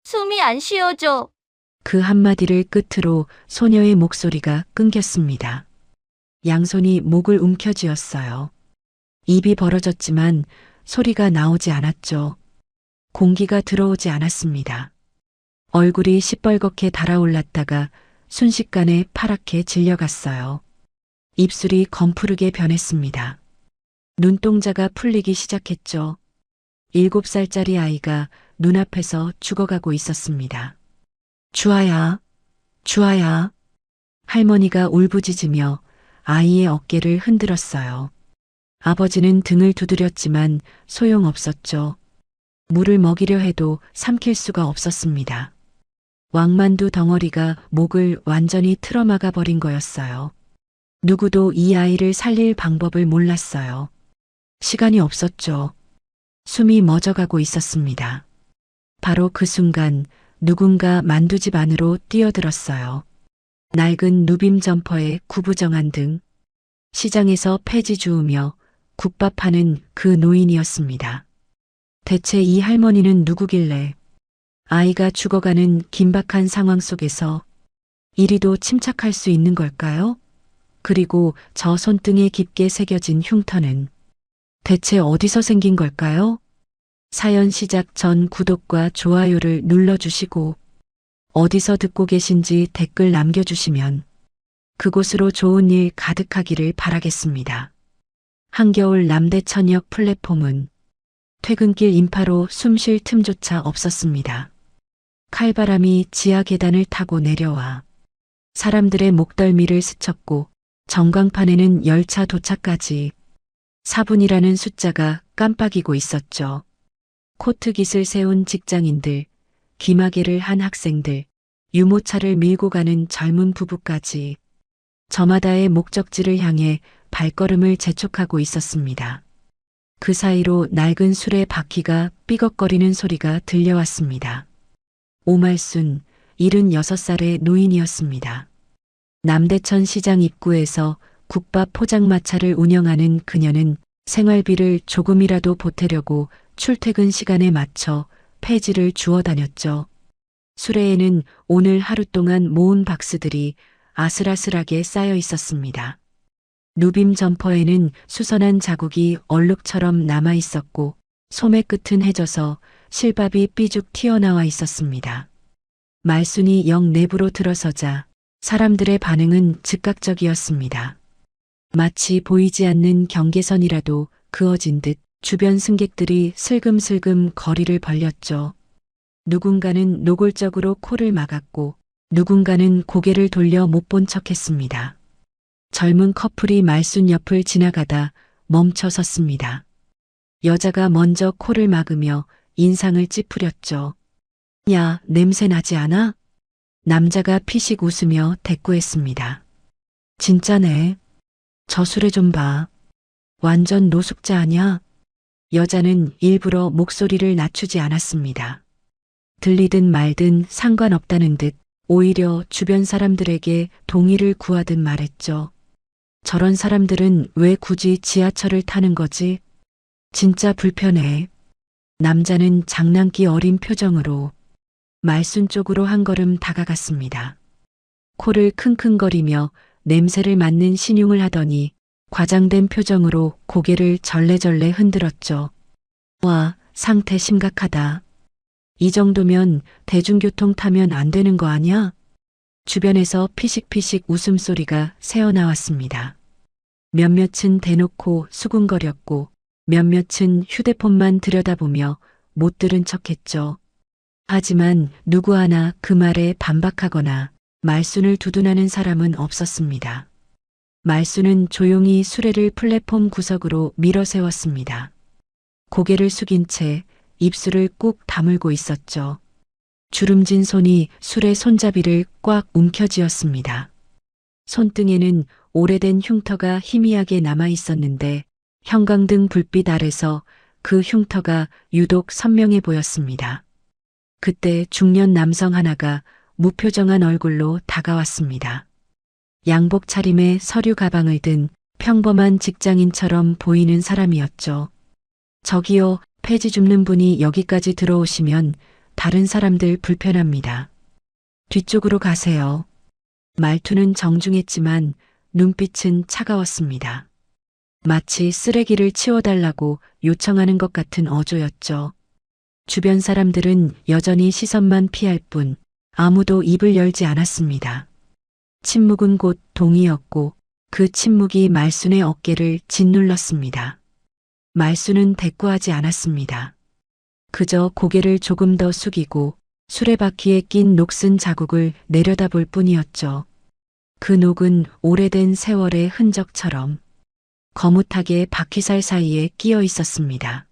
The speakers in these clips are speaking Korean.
숨이 안 쉬어져. 그 한마디를 끝으로 소녀의 목소리가 끊겼습니다. 양손이 목을 움켜쥐었어요. 입이 벌어졌지만 소리가 나오지 않았죠. 공기가 들어오지 않았습니다. 얼굴이 시뻘겋게 달아올랐다가 순식간에 파랗게 질려갔어요. 입술이 검푸르게 변했습니다. 눈동자가 풀리기 시작했죠. 7살짜리 아이가 눈앞에서 죽어가고 있었습니다. 주아야, 주아야. 할머니가 울부짖으며 아이의 어깨를 흔들었어요. 아버지는 등을 두드렸지만 소용없었죠. 물을 먹이려 해도 삼킬 수가 없었습니다. 왕만두 덩어리가 목을 완전히 틀어막아 버린 거였어요. 누구도 이 아이를 살릴 방법을 몰랐어요. 시간이 없었죠. 숨이 멎어가고 있었습니다. 바로 그 순간 누군가 만두집 안으로 뛰어들었어요. 낡은 누빔 점퍼에 구부정한 등, 시장에서 폐지 주우며 국밥 파는 그 노인이었습니다. 대체 이 할머니는 누구길래 아이가 죽어가는 긴박한 상황 속에서 이리도 침착할 수 있는 걸까요? 그리고 저 손등에 깊게 새겨진 흉터는 대체 어디서 생긴 걸까요? 사연 시작 전 구독과 좋아요를 눌러주시고 어디서 듣고 계신지 댓글 남겨주시면 그곳으로 좋은 일 가득하기를 바라겠습니다. 한겨울 남대천역 플랫폼은 퇴근길 인파로 숨 쉴 틈조차 없었습니다. 칼바람이 지하 계단을 타고 내려와 사람들의 목덜미를 스쳤고 전광판에는 열차 도착까지 4분이라는 숫자가 깜빡이고 있었죠. 코트깃을 세운 직장인들, 기마개를 한 학생들, 유모차를 밀고 가는 젊은 부부까지 저마다의 목적지를 향해 발걸음을 재촉하고 있었습니다. 그 사이로 낡은 술의 바퀴가 삐걱거리는 소리가 들려왔습니다. 오말순 76살의 노인이었습니다. 남대천 시장 입구에서 국밥 포장마차를 운영하는 그녀는 생활비를 조금이라도 보태려고 출퇴근 시간에 맞춰 폐지를 주워 다녔죠. 수레에는 오늘 하루 동안 모은 박스들이 아슬아슬하게 쌓여 있었습니다. 누빔 점퍼에는 수선한 자국이 얼룩처럼 남아 있었고 소매 끝은 해져서 실밥이 삐죽 튀어나와 있었습니다. 말순이 역 내부로 들어서자 사람들의 반응은 즉각적이었습니다. 마치 보이지 않는 경계선이라도 그어진 듯 주변 승객들이 슬금슬금 거리를 벌렸죠. 누군가는 노골적으로 코를 막았고 누군가는 고개를 돌려 못 본 척했습니다. 젊은 커플이 말순 옆을 지나가다 멈춰 섰습니다. 여자가 먼저 코를 막으며 인상을 찌푸렸죠. 야, 냄새 나지 않아? 남자가 피식 웃으며 대꾸했습니다. 진짜네. 저 수레 좀 봐. 완전 노숙자 아냐? 여자는 일부러 목소리를 낮추지 않았습니다. 들리든 말든 상관없다는 듯 오히려 주변 사람들에게 동의를 구하듯 말했죠. 저런 사람들은 왜 굳이 지하철을 타는 거지? 진짜 불편해. 남자는 장난기 어린 표정으로 말순 쪽으로 한 걸음 다가갔습니다. 코를 킁킁거리며 냄새를 맡는 신용을 하더니 과장된 표정으로 고개를 절레절레 흔들었죠. 와, 상태 심각하다. 이 정도면 대중교통 타면 안 되는 거 아니야? 주변에서 피식피식 웃음소리가 새어나왔습니다. 몇몇은 대놓고 수군거렸고 몇몇은 휴대폰만 들여다보며 못 들은 척했죠. 하지만 누구 하나 그 말에 반박하거나 말순을 두둔하는 사람은 없었습니다. 말순은 조용히 수레를 플랫폼 구석으로 밀어세웠습니다. 고개를 숙인 채 입술을 꾹 다물고 있었죠. 주름진 손이 수레 손잡이를 꽉 움켜쥐었습니다. 손등에는 오래된 흉터가 희미하게 남아 있었는데 형광등 불빛 아래서 그 흉터가 유독 선명해 보였습니다. 그때 중년 남성 하나가 무표정한 얼굴로 다가왔습니다. 양복 차림에 서류 가방을 든 평범한 직장인처럼 보이는 사람이었죠. 저기요, 폐지 줍는 분이 여기까지 들어오시면 다른 사람들 불편합니다. 뒤쪽으로 가세요. 말투는 정중했지만 눈빛은 차가웠습니다. 마치 쓰레기를 치워달라고 요청하는 것 같은 어조였죠. 주변 사람들은 여전히 시선만 피할 뿐 아무도 입을 열지 않았습니다. 침묵은 곧 동의였고 그 침묵이 말순의 어깨를 짓눌렀습니다. 말순은 대꾸하지 않았습니다. 그저 고개를 조금 더 숙이고 수레바퀴에 낀 녹슨 자국을 내려다볼 뿐이었죠. 그 녹은 오래된 세월의 흔적처럼 거뭇하게 바퀴살 사이에 끼어 있었습니다.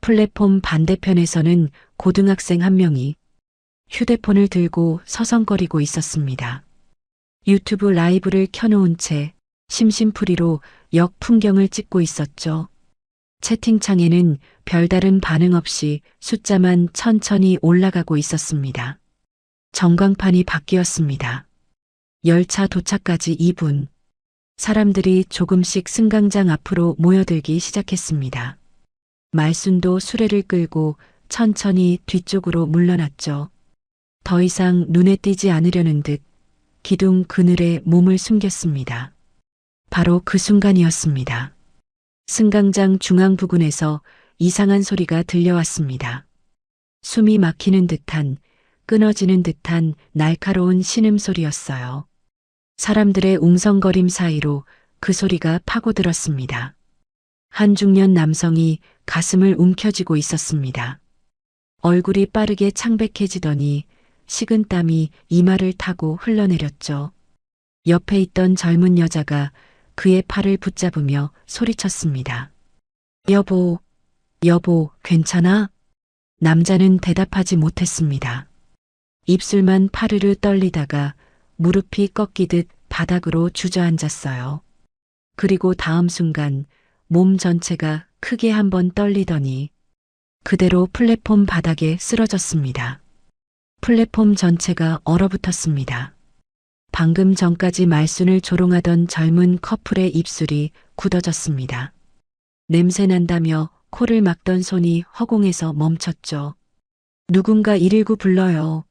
플랫폼 반대편에서는 고등학생 한 명이 휴대폰을 들고 서성거리고 있었습니다. 유튜브 라이브를 켜놓은 채 심심풀이로 역 풍경을 찍고 있었죠. 채팅창에는 별다른 반응 없이 숫자만 천천히 올라가고 있었습니다. 전광판이 바뀌었습니다. 열차 도착까지 2분. 사람들이 조금씩 승강장 앞으로 모여들기 시작했습니다. 말순도 수레를 끌고 천천히 뒤쪽으로 물러났죠. 더 이상 눈에 띄지 않으려는 듯 기둥 그늘에 몸을 숨겼습니다. 바로 그 순간이었습니다. 승강장 중앙 부근에서 이상한 소리가 들려왔습니다. 숨이 막히는 듯한, 끊어지는 듯한 날카로운 신음소리였어요. 사람들의 웅성거림 사이로 그 소리가 파고들었습니다. 한 중년 남성이 가슴을 움켜쥐고 있었습니다. 얼굴이 빠르게 창백해지더니 식은 땀이 이마를 타고 흘러내렸죠. 옆에 있던 젊은 여자가 그의 팔을 붙잡으며 소리쳤습니다. 여보, 여보, 괜찮아? 남자는 대답하지 못했습니다. 입술만 파르르 떨리다가 무릎이 꺾이듯 바닥으로 주저앉았어요. 그리고 다음 순간 몸 전체가 크게 한번 떨리더니 그대로 플랫폼 바닥에 쓰러졌습니다. 플랫폼 전체가 얼어붙었습니다. 방금 전까지 말순을 조롱하던 젊은 커플의 입술이 굳어졌습니다. 냄새난다며 코를 막던 손이 허공에서 멈췄죠. 누군가 119 불러요.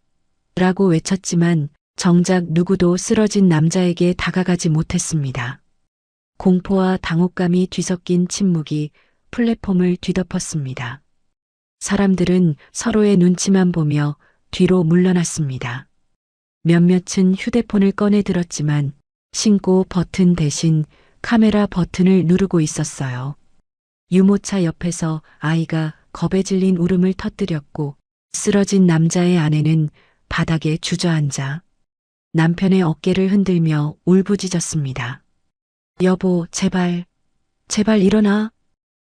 라고 외쳤지만 정작 누구도 쓰러진 남자에게 다가가지 못했습니다. 공포와 당혹감이 뒤섞인 침묵이 플랫폼을 뒤덮었습니다. 사람들은 서로의 눈치만 보며 뒤로 물러났습니다. 몇몇은 휴대폰을 꺼내 들었지만 신고 버튼 대신 카메라 버튼을 누르고 있었어요. 유모차 옆에서 아이가 겁에 질린 울음을 터뜨렸고 쓰러진 남자의 아내는 바닥에 주저앉아 남편의 어깨를 흔들며 울부짖었습니다. 여보, 제발, 제발 일어나.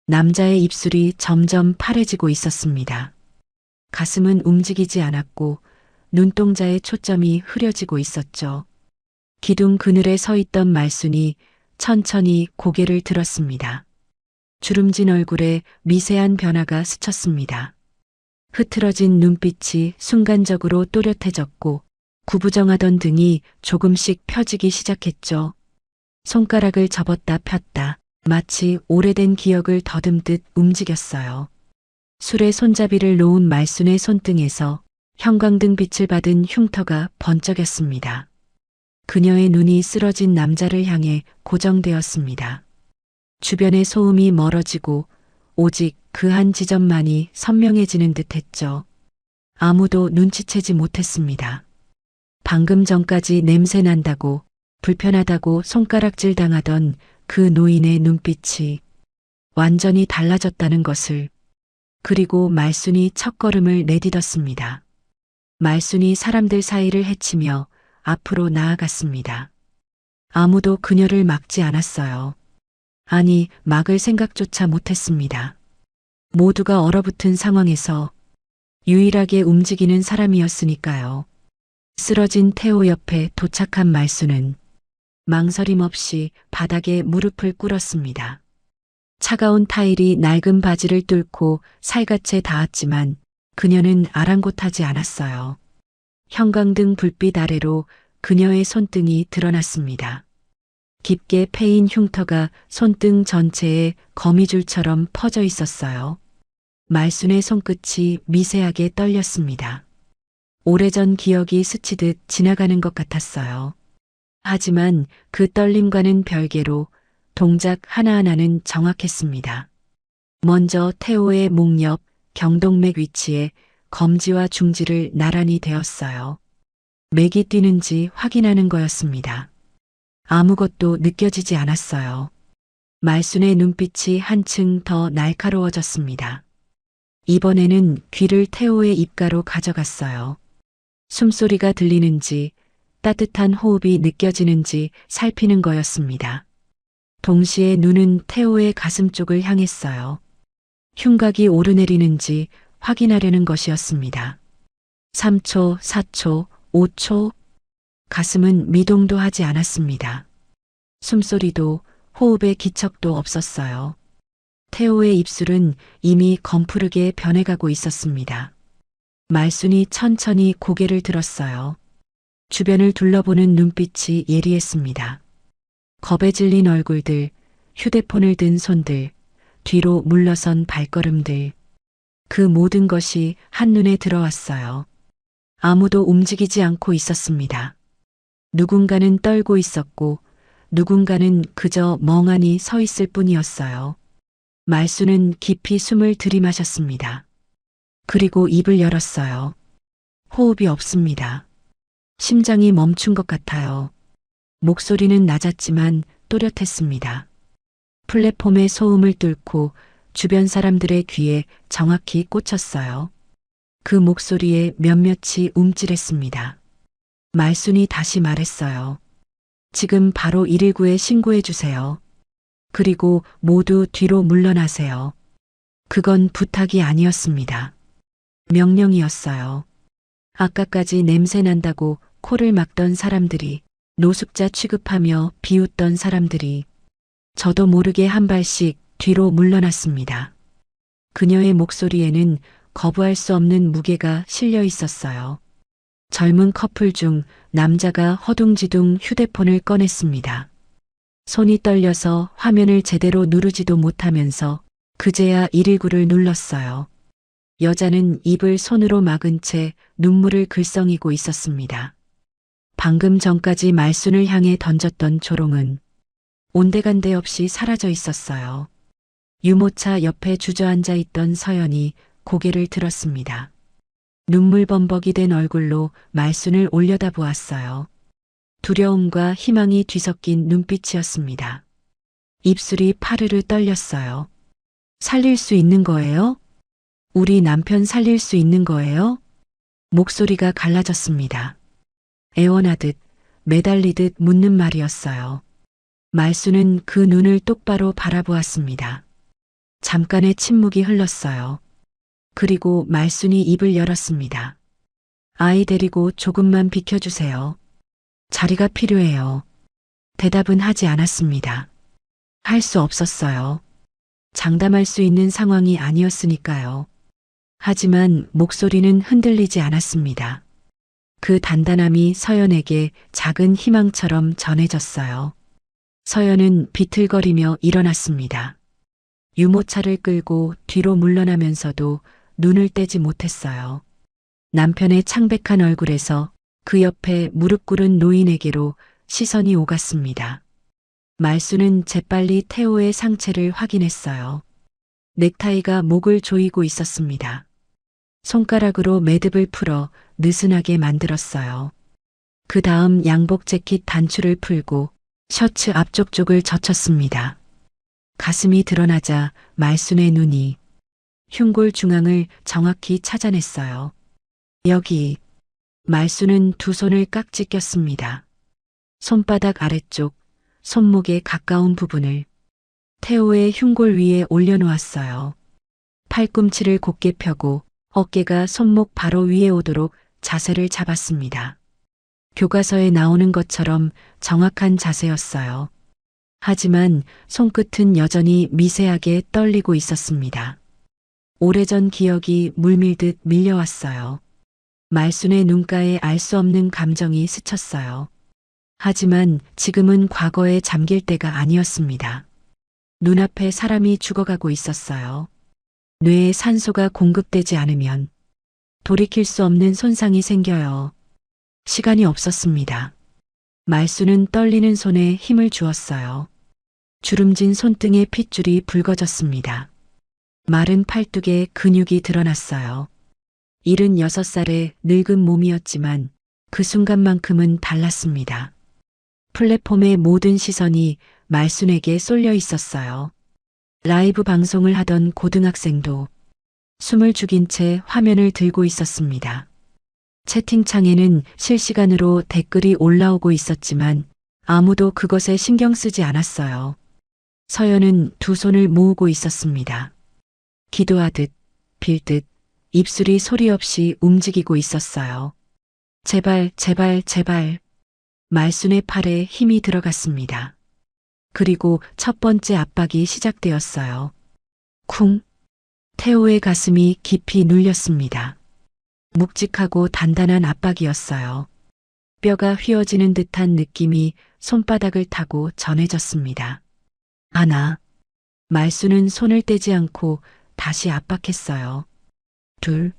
남자의 입술이 점점 파래지고 있었습니다. 가슴은 움직이지 않았고 눈동자의 초점이 흐려지고 있었죠. 기둥 그늘에 서 있던 말순이 천천히 고개를 들었습니다. 주름진 얼굴에 미세한 변화가 스쳤습니다. 흐트러진 눈빛이 순간적으로 또렷해졌고 구부정하던 등이 조금씩 펴지기 시작했죠. 손가락을 접었다 폈다. 마치 오래된 기억을 더듬듯 움직였어요. 술에 손잡이를 놓은 말순의 손등에서 형광등 빛을 받은 흉터가 번쩍였습니다. 그녀의 눈이 쓰러진 남자를 향해 고정되었습니다. 주변의 소음이 멀어지고 오직 그 한 지점만이 선명해지는 듯했죠. 아무도 눈치채지 못했습니다. 방금 전까지 냄새 난다고 불편하다고 손가락질 당하던 그 노인의 눈빛이 완전히 달라졌다는 것을. 그리고 말순이 첫걸음을 내딛었습니다. 말순이 사람들 사이를 헤치며 앞으로 나아갔습니다. 아무도 그녀를 막지 않았어요. 아니, 막을 생각조차 못했습니다. 모두가 얼어붙은 상황에서 유일하게 움직이는 사람이었으니까요. 쓰러진 태호 옆에 도착한 말순은 망설임 없이 바닥에 무릎을 꿇었습니다. 차가운 타일이 낡은 바지를 뚫고 살갗에 닿았지만 그녀는 아랑곳하지 않았어요. 형광등 불빛 아래로 그녀의 손등이 드러났습니다. 깊게 패인 흉터가 손등 전체에 거미줄처럼 퍼져 있었어요. 말순의 손끝이 미세하게 떨렸습니다. 오래전 기억이 스치듯 지나가는 것 같았어요. 하지만 그 떨림과는 별개로 동작 하나하나는 정확했습니다. 먼저 태호의 목 옆 경동맥 위치에 검지와 중지를 나란히 대었어요. 맥이 뛰는지 확인하는 거였습니다. 아무것도 느껴지지 않았어요. 말순의 눈빛이 한층 더 날카로워졌습니다. 이번에는 귀를 태호의 입가로 가져갔어요. 숨소리가 들리는지 따뜻한 호흡이 느껴지는지 살피는 거였습니다. 동시에 눈은 태호의 가슴 쪽을 향했어요. 흉곽이 오르내리는지 확인하려는 것이었습니다. 3초, 4초, 5초. 가슴은 미동도 하지 않았습니다. 숨소리도 호흡의 기척도 없었어요. 태호의 입술은 이미 검푸르게 변해가고 있었습니다. 말순이 천천히 고개를 들었어요. 주변을 둘러보는 눈빛이 예리했습니다. 겁에 질린 얼굴들, 휴대폰을 든 손들, 뒤로 물러선 발걸음들. 그 모든 것이 한눈에 들어왔어요. 아무도 움직이지 않고 있었습니다. 누군가는 떨고 있었고 누군가는 그저 멍하니 서 있을 뿐이었어요. 말순은 깊이 숨을 들이마셨습니다. 그리고 입을 열었어요. 호흡이 없습니다. 심장이 멈춘 것 같아요. 목소리는 낮았지만 또렷했습니다. 플랫폼의 소음을 뚫고 주변 사람들의 귀에 정확히 꽂혔어요. 그 목소리에 몇몇이 움찔했습니다. 말순이 다시 말했어요. 지금 바로 119에 신고해 주세요. 그리고 모두 뒤로 물러나세요. 그건 부탁이 아니었습니다. 명령이었어요. 아까까지 냄새 난다고 코를 막던 사람들이, 노숙자 취급하며 비웃던 사람들이 저도 모르게 한 발씩 뒤로 물러났습니다. 그녀의 목소리에는 거부할 수 없는 무게가 실려 있었어요. 젊은 커플 중 남자가 허둥지둥 휴대폰을 꺼냈습니다. 손이 떨려서 화면을 제대로 누르지도 못하면서 그제야 119를 눌렀어요. 여자는 입을 손으로 막은 채 눈물을 글썽이고 있었습니다. 방금 전까지 말순을 향해 던졌던 조롱은 온데간데 없이 사라져 있었어요. 유모차 옆에 주저앉아 있던 서연이 고개를 들었습니다. 눈물 범벅이 된 얼굴로 말순을 올려다보았어요. 두려움과 희망이 뒤섞인 눈빛이었습니다. 입술이 파르르 떨렸어요. 살릴 수 있는 거예요? 우리 남편 살릴 수 있는 거예요? 목소리가 갈라졌습니다. 애원하듯 매달리듯 묻는 말이었어요. 말순은 그 눈을 똑바로 바라보았습니다. 잠깐의 침묵이 흘렀어요. 그리고 말순이 입을 열었습니다. 아이 데리고 조금만 비켜주세요. 자리가 필요해요. 대답은 하지 않았습니다. 할 수 없었어요. 장담할 수 있는 상황이 아니었으니까요. 하지만 목소리는 흔들리지 않았습니다. 그 단단함이 서연에게 작은 희망처럼 전해졌어요. 서연은 비틀거리며 일어났습니다. 유모차를 끌고 뒤로 물러나면서도 눈을 떼지 못했어요. 남편의 창백한 얼굴에서 그 옆에 무릎 꿇은 노인에게로 시선이 오갔습니다. 말순은 재빨리 태호의 상체를 확인했어요. 넥타이가 목을 조이고 있었습니다. 손가락으로 매듭을 풀어 느슨하게 만들었어요. 그 다음 양복 재킷 단추를 풀고 셔츠 앞쪽 쪽을 젖혔습니다. 가슴이 드러나자 말순의 눈이 흉골 중앙을 정확히 찾아냈어요. 여기. 말순은 두 손을 깍지 꼈습니다. 손바닥 아래쪽, 손목에 가까운 부분을 태호의 흉골 위에 올려놓았어요. 팔꿈치를 곧게 펴고 어깨가 손목 바로 위에 오도록 자세를 잡았습니다. 교과서에 나오는 것처럼 정확한 자세였어요. 하지만 손끝은 여전히 미세하게 떨리고 있었습니다. 오래전 기억이 물밀듯 밀려왔어요. 말순의 눈가에 알 수 없는 감정이 스쳤어요. 하지만 지금은 과거에 잠길 때가 아니었습니다. 눈앞에 사람이 죽어가고 있었어요. 뇌에 산소가 공급되지 않으면 돌이킬 수 없는 손상이 생겨요. 시간이 없었습니다. 말수는 떨리는 손에 힘을 주었어요. 주름진 손등의 핏줄이 붉어졌습니다. 마른 팔뚝에 근육이 드러났어요. 76살의 늙은 몸이었지만 그 순간만큼은 달랐습니다. 플랫폼의 모든 시선이 말순에게 쏠려 있었어요. 라이브 방송을 하던 고등학생도 숨을 죽인 채 화면을 들고 있었습니다. 채팅창에는 실시간으로 댓글이 올라오고 있었지만 아무도 그것에 신경 쓰지 않았어요. 서연은 두 손을 모으고 있었습니다. 기도하듯, 빌듯, 입술이 소리 없이 움직이고 있었어요. 제발, 제발, 제발. 말순의 팔에 힘이 들어갔습니다. 그리고 첫 번째 압박이 시작되었어요. 쿵. 태호의 가슴이 깊이 눌렸습니다. 묵직하고 단단한 압박이었어요. 뼈가 휘어지는 듯한 느낌이 손바닥을 타고 전해졌습니다. 하나. 말수는 손을 떼지 않고 다시 압박했어요. 둘.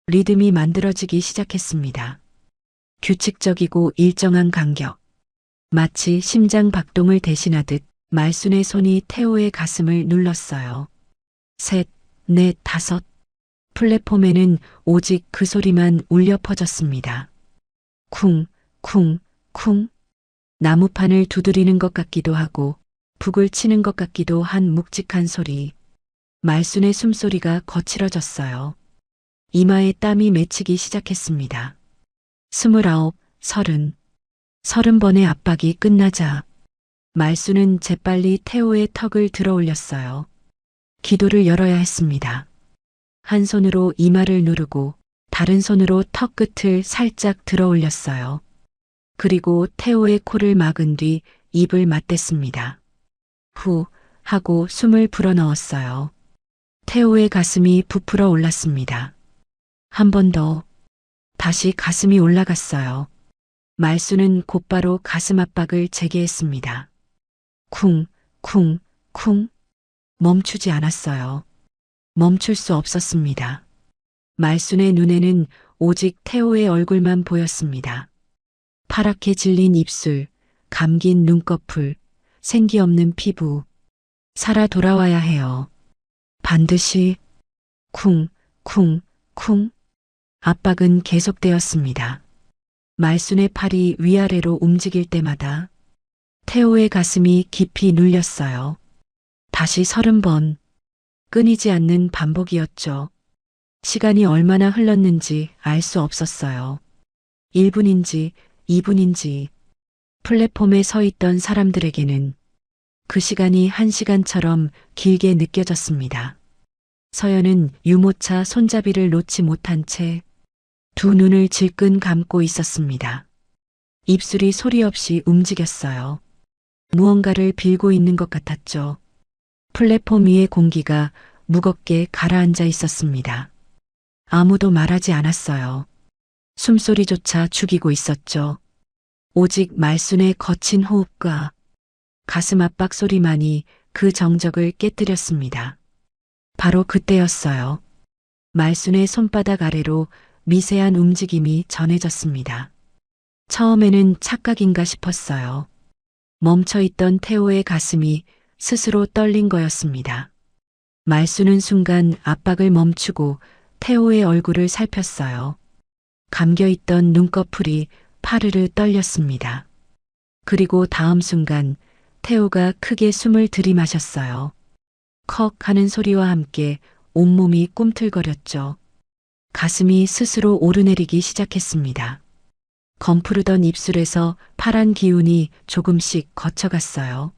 리듬이 만들어지기 시작했습니다. 규칙적이고 일정한 간격. 마치 심장 박동을 대신하듯 말순의 손이 태호의 가슴을 눌렀어요. 셋, 넷, 다섯. 플랫폼에는 오직 그 소리만 울려 퍼졌습니다. 쿵, 쿵, 쿵. 나무판을 두드리는 것 같기도 하고 북을 치는 것 같기도 한 묵직한 소리. 말순의 숨소리가 거칠어졌어요. 이마에 땀이 맺히기 시작했습니다. 29, 30. 30번의 압박이 끝나자 말순은 재빨리 태호의 턱을 들어 올렸어요. 기도를 열어야 했습니다. 한 손으로 이마를 누르고 다른 손으로 턱 끝을 살짝 들어 올렸어요. 그리고 태호의 코를 막은 뒤 입을 맞댔습니다. 후 하고 숨을 불어넣었어요. 태호의 가슴이 부풀어 올랐습니다. 한 번 더. 다시 가슴이 올라갔어요. 말수는 곧바로 가슴 압박을 재개했습니다. 쿵, 쿵, 쿵. 멈추지 않았어요. 멈출 수 없었습니다. 말순의 눈에는 오직 태호의 얼굴만 보였습니다. 파랗게 질린 입술, 감긴 눈꺼풀, 생기 없는 피부. 살아 돌아와야 해요. 반드시. 쿵, 쿵, 쿵. 압박은 계속되었습니다. 말순의 팔이 위아래로 움직일 때마다 태호의 가슴이 깊이 눌렸어요. 다시 30번. 끊이지 않는 반복이었죠. 시간이 얼마나 흘렀는지 알 수 없었어요. 1분인지 2분인지 플랫폼에 서 있던 사람들에게는 그 시간이 1시간처럼 길게 느껴졌습니다. 서연은 유모차 손잡이를 놓지 못한 채 두 눈을 질끈 감고 있었습니다. 입술이 소리 없이 움직였어요. 무언가를 빌고 있는 것 같았죠. 플랫폼 위의 공기가 무겁게 가라앉아 있었습니다. 아무도 말하지 않았어요. 숨소리조차 죽이고 있었죠. 오직 말순의 거친 호흡과 가슴 압박 소리만이 그 정적을 깨뜨렸습니다. 바로 그때였어요. 말순의 손바닥 아래로 미세한 움직임이 전해졌습니다. 처음에는 착각인가 싶었어요. 멈춰있던 태호의 가슴이 스스로 떨린 거였습니다. 말수는 순간 압박을 멈추고 태호의 얼굴을 살폈어요. 감겨있던 눈꺼풀이 파르르 떨렸습니다. 그리고 다음 순간 태호가 크게 숨을 들이마셨어요. 컥 하는 소리와 함께 온몸이 꿈틀거렸죠. 가슴이 스스로 오르내리기 시작했습니다. 검푸르던 입술에서 파란 기운이 조금씩 거쳐갔어요.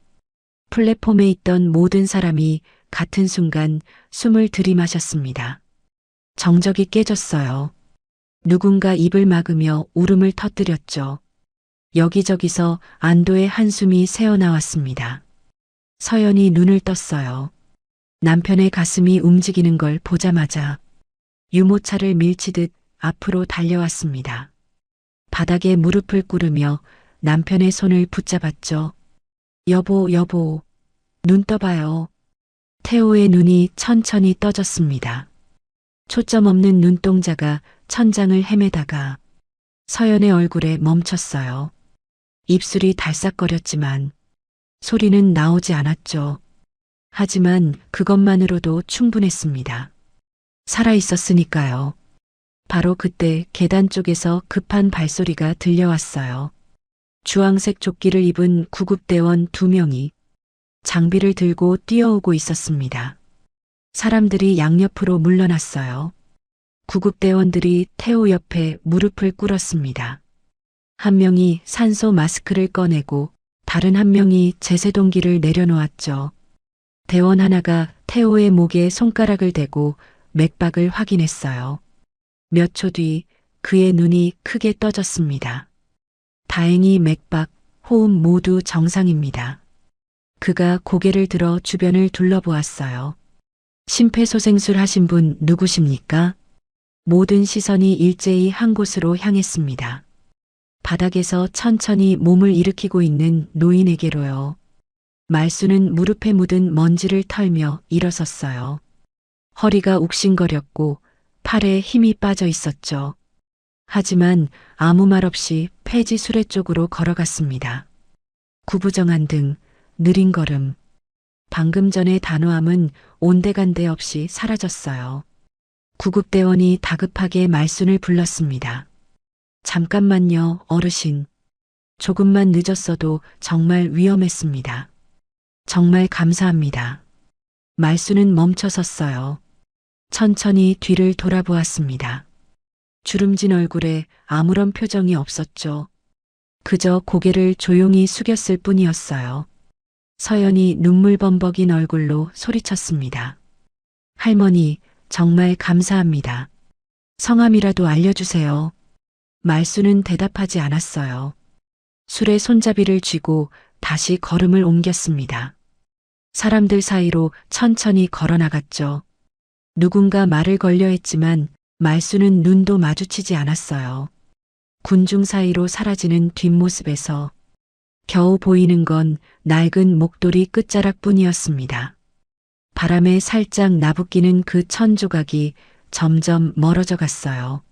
플랫폼에 있던 모든 사람이 같은 순간 숨을 들이마셨습니다. 정적이 깨졌어요. 누군가 입을 막으며 울음을 터뜨렸죠. 여기저기서 안도의 한숨이 새어나왔습니다. 서연이 눈을 떴어요. 남편의 가슴이 움직이는 걸 보자마자 유모차를 밀치듯 앞으로 달려왔습니다. 바닥에 무릎을 꿇으며 남편의 손을 붙잡았죠. 여보, 여보, 눈 떠봐요. 태호의 눈이 천천히 떠졌습니다. 초점 없는 눈동자가 천장을 헤매다가 서연의 얼굴에 멈췄어요. 입술이 달싹거렸지만 소리는 나오지 않았죠. 하지만 그것만으로도 충분했습니다. 살아있었으니까요. 바로 그때 계단 쪽에서 급한 발소리가 들려왔어요. 주황색 조끼를 입은 구급대원 2명이 장비를 들고 뛰어오고 있었습니다. 사람들이 양옆으로 물러났어요. 구급대원들이 태호 옆에 무릎을 꿇었습니다. 한 명이 산소 마스크를 꺼내고 다른 한 명이 제세동기를 내려놓았죠. 대원 하나가 태호의 목에 손가락을 대고 맥박을 확인했어요. 몇 초 뒤 그의 눈이 크게 떠졌습니다. 다행히 맥박, 호흡 모두 정상입니다. 그가 고개를 들어 주변을 둘러보았어요. 심폐소생술 하신 분 누구십니까? 모든 시선이 일제히 한 곳으로 향했습니다. 바닥에서 천천히 몸을 일으키고 있는 노인에게로요. 말수는 무릎에 묻은 먼지를 털며 일어섰어요. 허리가 욱신거렸고 팔에 힘이 빠져 있었죠. 하지만 아무 말 없이 폐지 수레 쪽으로 걸어갔습니다. 구부정한 등, 느린 걸음. 방금 전의 단호함은 온데간데 없이 사라졌어요. 구급대원이 다급하게 말순을 불렀습니다. 잠깐만요, 어르신. 조금만 늦었어도 정말 위험했습니다. 정말 감사합니다. 말순은 멈춰 섰어요. 천천히 뒤를 돌아보았습니다. 주름진 얼굴에 아무런 표정이 없었죠. 그저 고개를 조용히 숙였을 뿐이었어요. 서연이 눈물 범벅인 얼굴로 소리쳤습니다. 할머니, 정말 감사합니다. 성함이라도 알려주세요. 말수는 대답하지 않았어요. 술에 손잡이를 쥐고 다시 걸음을 옮겼습니다. 사람들 사이로 천천히 걸어나갔죠. 누군가 말을 걸려 했지만 말수는 눈도 마주치지 않았어요. 군중 사이로 사라지는 뒷모습에서 겨우 보이는 건 낡은 목도리 끝자락 뿐이었습니다. 바람에 살짝 나부끼는 그 천조각이 점점 멀어져 갔어요.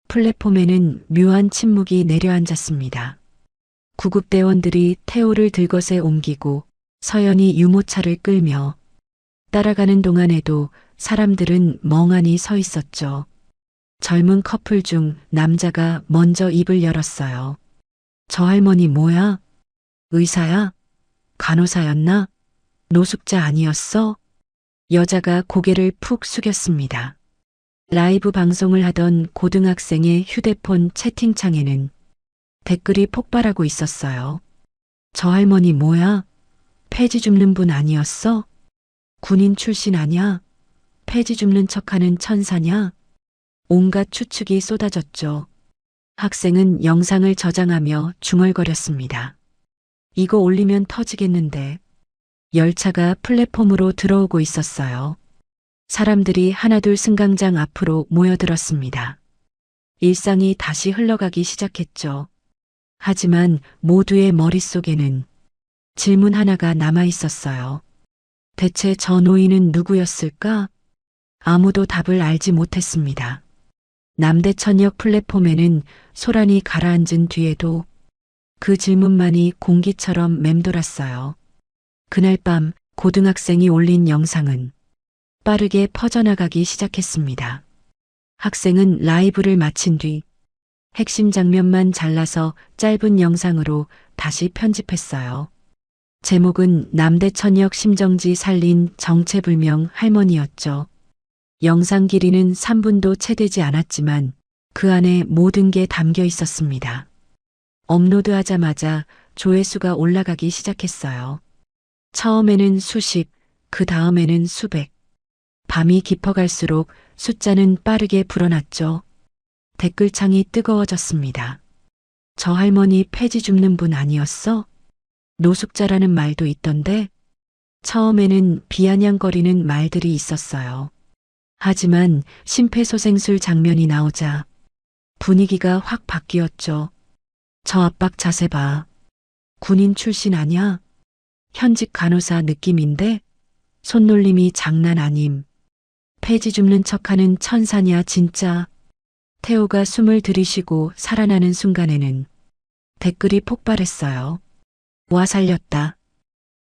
플랫폼에는 묘한 침묵이 내려앉았습니다. 구급대원들이 태호를 들것에 옮기고 서연이 유모차를 끌며 따라가는 동안에도 사람들은 멍하니 서 있었죠. 젊은 커플 중 남자가 먼저 입을 열었어요. 저 할머니 뭐야? 의사야? 간호사였나? 노숙자 아니었어? 여자가 고개를 푹 숙였습니다. 라이브 방송을 하던 고등학생의 휴대폰 채팅창에는 댓글이 폭발하고 있었어요. 저 할머니 뭐야? 폐지 줍는 분 아니었어? 군인 출신 아냐? 폐지 줍는 척하는 천사냐? 온갖 추측이 쏟아졌죠. 학생은 영상을 저장하며 중얼거렸습니다. 이거 올리면 터지겠는데. 열차가 플랫폼으로 들어오고 있었어요. 사람들이 하나둘 승강장 앞으로 모여들었습니다. 일상이 다시 흘러가기 시작했죠. 하지만 모두의 머릿속에는 질문 하나가 남아 있었어요. 대체 저 노인은 누구였을까? 아무도 답을 알지 못했습니다. 남대천역 플랫폼에는 소란이 가라앉은 뒤에도 그 질문만이 공기처럼 맴돌았어요. 그날 밤 고등학생이 올린 영상은 빠르게 퍼져나가기 시작했습니다. 학생은 라이브를 마친 뒤 핵심 장면만 잘라서 짧은 영상으로 다시 편집했어요. 제목은 남대천역 심정지 살린 정체불명 할머니였죠. 영상 길이는 3분도 채 되지 않았지만 그 안에 모든 게 담겨 있었습니다. 업로드하자마자 조회수가 올라가기 시작했어요. 처음에는 수십, 그 다음에는 수백. 밤이 깊어갈수록 숫자는 빠르게 불어났죠. 댓글창이 뜨거워졌습니다. 저 할머니 폐지 줍는 분 아니었어? 노숙자라는 말도 있던데? 처음에는 비아냥거리는 말들이 있었어요. 하지만 심폐소생술 장면이 나오자 분위기가 확 바뀌었죠. 저 압박 자세 봐. 군인 출신 아냐? 현직 간호사 느낌인데? 손놀림이 장난 아님. 폐지 줍는 척하는 천사냐 진짜. 태호가 숨을 들이쉬고 살아나는 순간에는 댓글이 폭발했어요. 와 살렸다.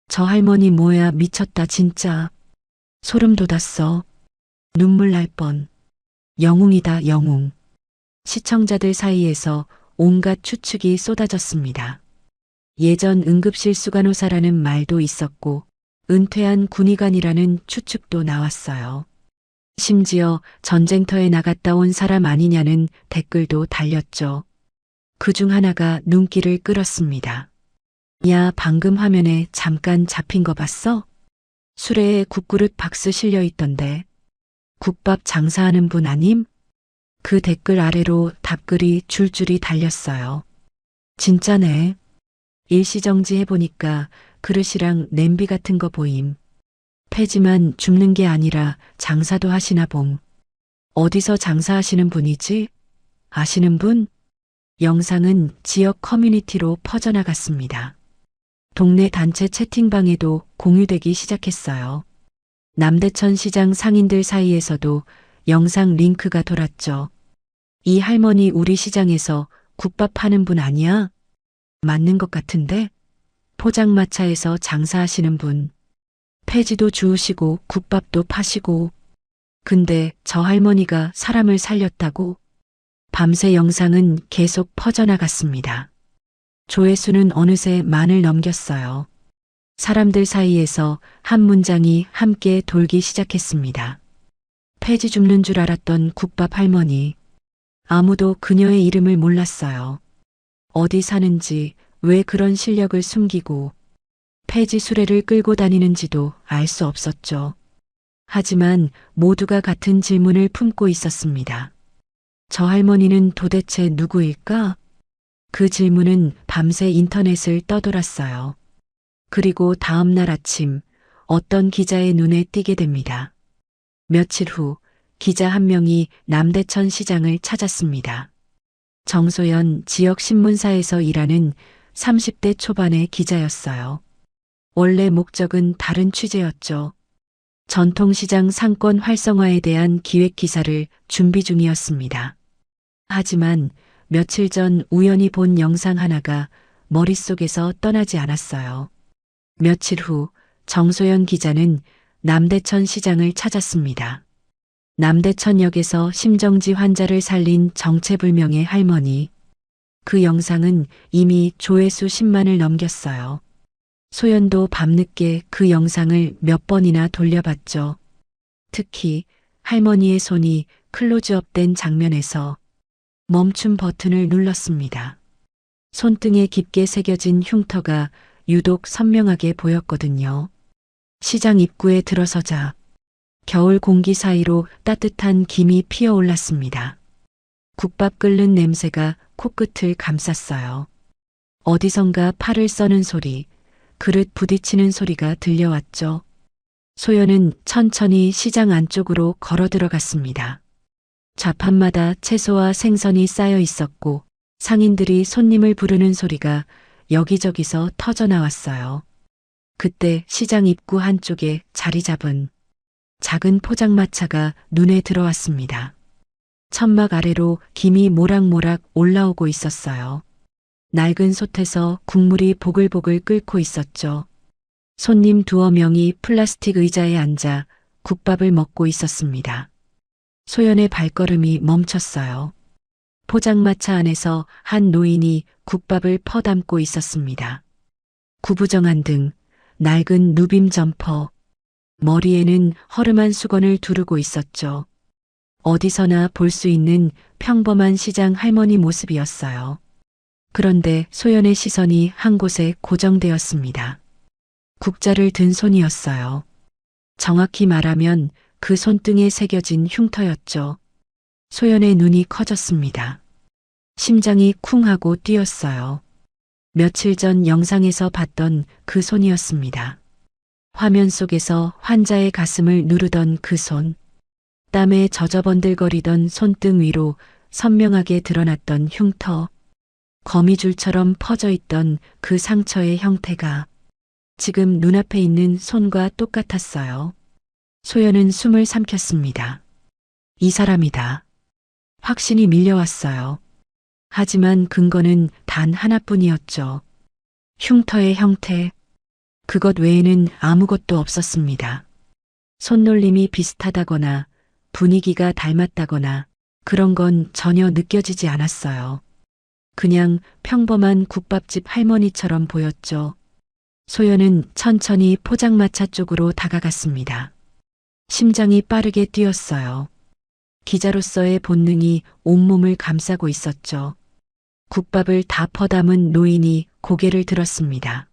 저 할머니 뭐야 미쳤다 진짜. 소름 돋았어. 눈물 날 뻔. 영웅이다 영웅. 시청자들 사이에서 온갖 추측이 쏟아졌습니다. 예전 응급실 수간호사라는 말도 있었고 은퇴한 군의관이라는 추측도 나왔어요. 심지어 전쟁터에 나갔다 온 사람 아니냐는 댓글도 달렸죠. 그중 하나가 눈길을 끌었습니다. 야, 방금 화면에 잠깐 잡힌 거 봤어? 수레에 국그릇 박스 실려 있던데. 국밥 장사하는 분 아님? 그 댓글 아래로 답글이 줄줄이 달렸어요. 진짜네. 일시정지 해보니까 그릇이랑 냄비 같은 거 보임. 폐지만 줍는 게 아니라 장사도 하시나 봄. 어디서 장사하시는 분이지? 아시는 분? 영상은 지역 커뮤니티로 퍼져나갔습니다. 동네 단체 채팅방에도 공유되기 시작했어요. 남대천 시장 상인들 사이에서도 영상 링크가 돌았죠. 이 할머니 우리 시장에서 국밥 파는 분 아니야? 맞는 것 같은데? 포장마차에서 장사하시는 분. 폐지도 주우시고 국밥도 파시고. 근데 저 할머니가 사람을 살렸다고? 밤새 영상은 계속 퍼져나갔습니다. 조회수는 어느새 만을 넘겼어요. 사람들 사이에서 한 문장이 함께 돌기 시작했습니다. 폐지 줍는 줄 알았던 국밥 할머니. 아무도 그녀의 이름을 몰랐어요. 어디 사는지, 왜 그런 실력을 숨기고 폐지 수레를 끌고 다니는지도 알 수 없었죠. 하지만 모두가 같은 질문을 품고 있었습니다. 저 할머니는 도대체 누구일까? 그 질문은 밤새 인터넷을 떠돌았어요. 그리고 다음 날 아침 어떤 기자의 눈에 띄게 됩니다. 며칠 후 기자 한 명이 남대천 시장을 찾았습니다. 정소연 지역 신문사에서 일하는 30대 초반의 기자였어요. 원래 목적은 다른 취재였죠. 전통시장 상권 활성화에 대한 기획 기사를 준비 중이었습니다. 하지만 며칠 전 우연히 본 영상 하나가 머릿속에서 떠나지 않았어요. 며칠 후 정소연 기자는 남대천 시장을 찾았습니다. 남대천역에서 심정지 환자를 살린 정체불명의 할머니. 그 영상은 이미 조회수 10만을 넘겼어요. 소연도 밤늦게 그 영상을 몇 번이나 돌려봤죠. 특히 할머니의 손이 클로즈업된 장면에서 멈춤 버튼을 눌렀습니다. 손등에 깊게 새겨진 흉터가 유독 선명하게 보였거든요. 시장 입구에 들어서자 겨울 공기 사이로 따뜻한 김이 피어올랐습니다. 국밥 끓는 냄새가 코끝을 감쌌어요. 어디선가 팔을 써는 소리, 그릇 부딪히는 소리가 들려왔죠. 소연은 천천히 시장 안쪽으로 걸어 들어갔습니다. 좌판마다 채소와 생선이 쌓여 있었고 상인들이 손님을 부르는 소리가 여기저기서 터져 나왔어요. 그때 시장 입구 한쪽에 자리 잡은 작은 포장마차가 눈에 들어왔습니다. 천막 아래로 김이 모락모락 올라오고 있었어요. 낡은 솥에서 국물이 보글보글 끓고 있었죠. 손님 두어 명이 플라스틱 의자에 앉아 국밥을 먹고 있었습니다. 소연의 발걸음이 멈췄어요. 포장마차 안에서 한 노인이 국밥을 퍼담고 있었습니다. 구부정한 등, 낡은 누빔 점퍼, 머리에는 허름한 수건을 두르고 있었죠. 어디서나 볼 수 있는 평범한 시장 할머니 모습이었어요. 그런데 소연의 시선이 한 곳에 고정되었습니다. 국자를 든 손이었어요. 정확히 말하면 그 손등에 새겨진 흉터였죠. 소연의 눈이 커졌습니다. 심장이 쿵 하고 뛰었어요. 며칠 전 영상에서 봤던 그 손이었습니다. 화면 속에서 환자의 가슴을 누르던 그 손, 땀에 젖어번들거리던 손등 위로 선명하게 드러났던 흉터, 거미줄처럼 퍼져 있던 그 상처의 형태가 지금 눈앞에 있는 손과 똑같았어요. 소연은 숨을 삼켰습니다. 이 사람이다. 확신이 밀려왔어요. 하지만 근거는 단 하나뿐이었죠. 흉터의 형태. 그것 외에는 아무것도 없었습니다. 손놀림이 비슷하다거나 분위기가 닮았다거나 그런 건 전혀 느껴지지 않았어요. 그냥 평범한 국밥집 할머니처럼 보였죠. 소연은 천천히 포장마차 쪽으로 다가갔습니다. 심장이 빠르게 뛰었어요. 기자로서의 본능이 온몸을 감싸고 있었죠. 국밥을 다 퍼담은 노인이 고개를 들었습니다.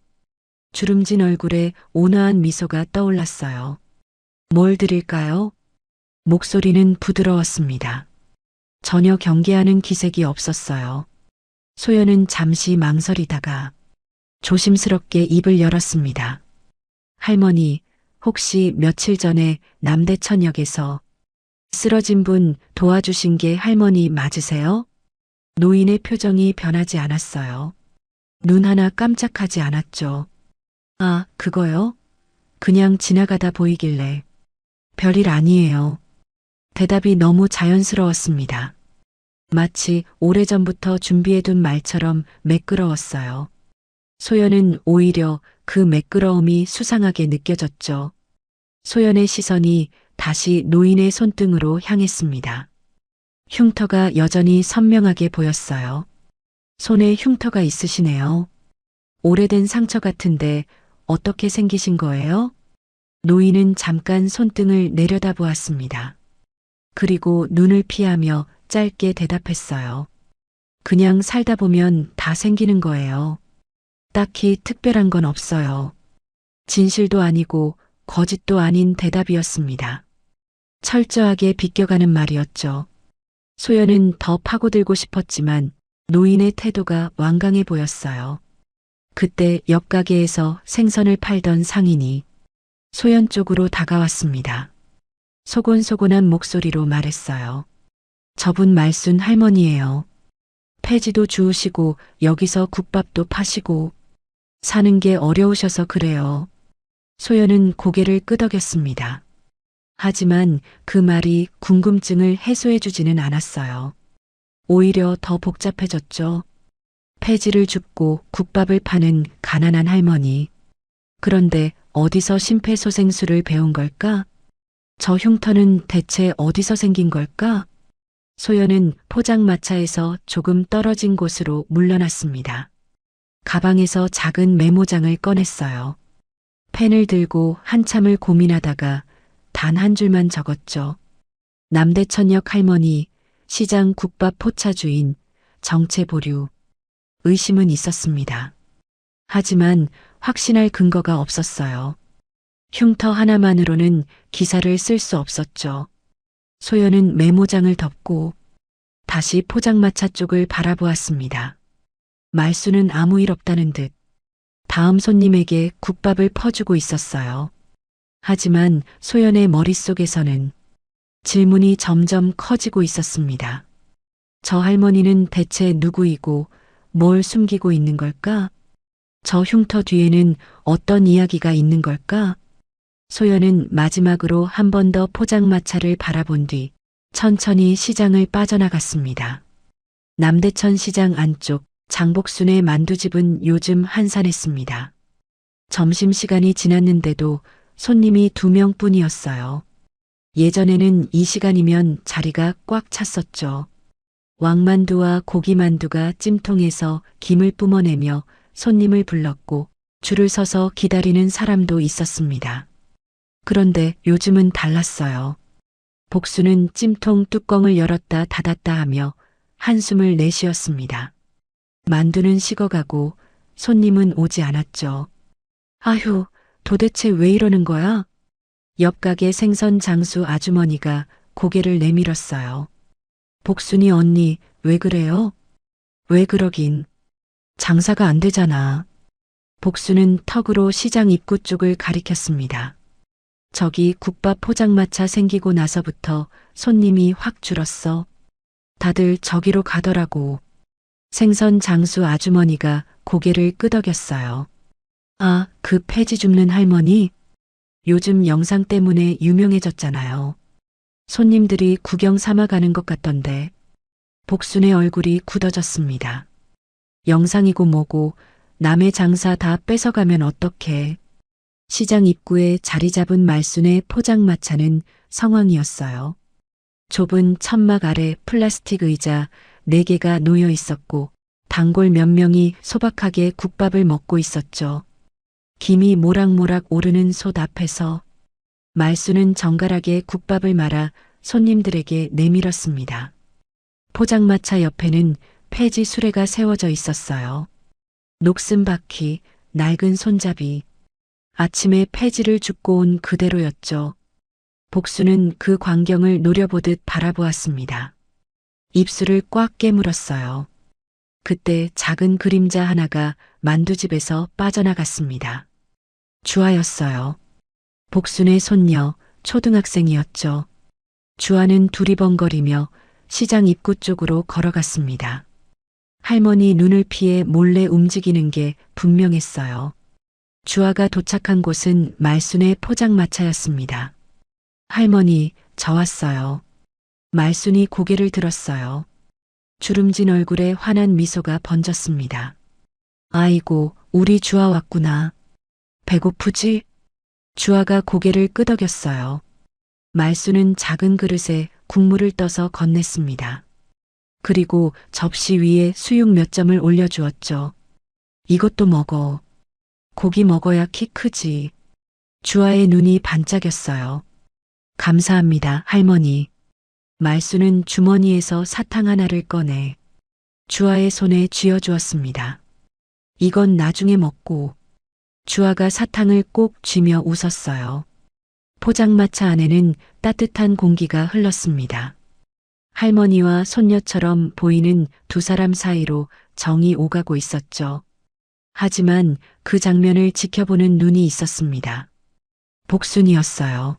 주름진 얼굴에 온화한 미소가 떠올랐어요. 뭘 드릴까요? 목소리는 부드러웠습니다. 전혀 경계하는 기색이 없었어요. 소연은 잠시 망설이다가 조심스럽게 입을 열었습니다. 할머니, 혹시 며칠 전에 남대천역에서 쓰러진 분 도와주신 게 할머니 맞으세요? 노인의 표정이 변하지 않았어요. 눈 하나 깜짝하지 않았죠. 아, 그거요? 그냥 지나가다 보이길래. 별일 아니에요. 대답이 너무 자연스러웠습니다. 마치 오래전부터 준비해둔 말처럼 매끄러웠어요. 소연은 오히려 그 매끄러움이 수상하게 느껴졌죠. 소연의 시선이 다시 노인의 손등으로 향했습니다. 흉터가 여전히 선명하게 보였어요. 손에 흉터가 있으시네요. 오래된 상처 같은데 어떻게 생기신 거예요? 노인은 잠깐 손등을 내려다보았습니다. 그리고 눈을 피하며 짧게 대답했어요. 그냥 살다 보면 다 생기는 거예요. 딱히 특별한 건 없어요. 진실도 아니고 거짓도 아닌 대답이었습니다. 철저하게 비껴가는 말이었죠. 소연은 더 파고들고 싶었지만 노인의 태도가 완강해 보였어요. 그때 옆 가게에서 생선을 팔던 상인이 소연 쪽으로 다가왔습니다. 소곤소곤한 목소리로 말했어요. 저분 말순 할머니예요. 폐지도 주우시고 여기서 국밥도 파시고 사는 게 어려우셔서 그래요. 소연은 고개를 끄덕였습니다. 하지만 그 말이 궁금증을 해소해주지는 않았어요. 오히려 더 복잡해졌죠. 폐지를 줍고 국밥을 파는 가난한 할머니. 그런데 어디서 심폐소생술을 배운 걸까? 저 흉터는 대체 어디서 생긴 걸까? 소연은 포장마차에서 조금 떨어진 곳으로 물러났습니다. 가방에서 작은 메모장을 꺼냈어요. 펜을 들고 한참을 고민하다가 단 한 줄만 적었죠. 남대천역 할머니, 시장 국밥 포차 주인, 정체 보류. 의심은 있었습니다. 하지만 확신할 근거가 없었어요. 흉터 하나만으로는 기사를 쓸 수 없었죠. 소연은 메모장을 덮고 다시 포장마차 쪽을 바라보았습니다. 말수는 아무 일 없다는 듯 다음 손님에게 국밥을 퍼주고 있었어요. 하지만 소연의 머릿속에서는 질문이 점점 커지고 있었습니다. 저 할머니는 대체 누구이고 뭘 숨기고 있는 걸까? 저 흉터 뒤에는 어떤 이야기가 있는 걸까? 소연은 마지막으로 한 번 더 포장마차를 바라본 뒤 천천히 시장을 빠져나갔습니다. 남대천 시장 안쪽 장복순의 만두집은 요즘 한산했습니다. 점심시간이 지났는데도 손님이 2명뿐이었어요. 예전에는 이 시간이면 자리가 꽉 찼었죠. 왕만두와 고기만두가 찜통에서 김을 뿜어내며 손님을 불렀고 줄을 서서 기다리는 사람도 있었습니다. 그런데 요즘은 달랐어요. 복수는 찜통 뚜껑을 열었다 닫았다 하며 한숨을 내쉬었습니다. 만두는 식어가고 손님은 오지 않았죠. 아휴, 도대체 왜 이러는 거야? 옆 가게 생선 장수 아주머니가 고개를 내밀었어요. 복순이 언니, 왜 그래요? 왜 그러긴. 장사가 안 되잖아. 복수는 턱으로 시장 입구 쪽을 가리켰습니다. 저기 국밥 포장마차 생기고 나서부터 손님이 확 줄었어. 다들 저기로 가더라고. 생선 장수 아주머니가 고개를 끄덕였어요. 아, 그 폐지 줍는 할머니? 요즘 영상 때문에 유명해졌잖아요. 손님들이 구경 삼아 가는 것 같던데. 복순의 얼굴이 굳어졌습니다. 영상이고 뭐고 남의 장사 다 뺏어가면 어떡해. 시장 입구에 자리 잡은 말순의 포장마차는 성황이었어요. 좁은 천막 아래 플라스틱 의자 4개가 놓여 있었고 단골 몇 명이 소박하게 국밥을 먹고 있었죠. 김이 모락모락 오르는 솥 앞에서 말순은 정갈하게 국밥을 말아 손님들에게 내밀었습니다. 포장마차 옆에는 폐지 수레가 세워져 있었어요. 녹슨 바퀴, 낡은 손잡이. 아침에 폐지를 줍고 온 그대로였죠. 복수는 그 광경을 노려보듯 바라보았습니다. 입술을 꽉 깨물었어요. 그때 작은 그림자 하나가 만두집에서 빠져나갔습니다. 주아였어요. 복순의 손녀, 초등학생이었죠. 주아는 두리번거리며 시장 입구 쪽으로 걸어갔습니다. 할머니 눈을 피해 몰래 움직이는 게 분명했어요. 주아가 도착한 곳은 말순의 포장마차였습니다. 할머니, 저 왔어요. 말순이 고개를 들었어요. 주름진 얼굴에 환한 미소가 번졌습니다. 아이고, 우리 주아 왔구나. 배고프지? 주아가 고개를 끄덕였어요. 말순은 작은 그릇에 국물을 떠서 건넸습니다. 그리고 접시 위에 수육 몇 점을 올려주었죠. 이것도 먹어. 고기 먹어야 키 크지. 주아의 눈이 반짝였어요. 감사합니다, 할머니. 말순은 주머니에서 사탕 하나를 꺼내 주아의 손에 쥐어주었습니다. 이건 나중에 먹고. 주아가 사탕을 꼭 쥐며 웃었어요. 포장마차 안에는 따뜻한 공기가 흘렀습니다. 할머니와 손녀처럼 보이는 두 사람 사이로 정이 오가고 있었죠. 하지만 그 장면을 지켜보는 눈이 있었습니다. 복순이었어요.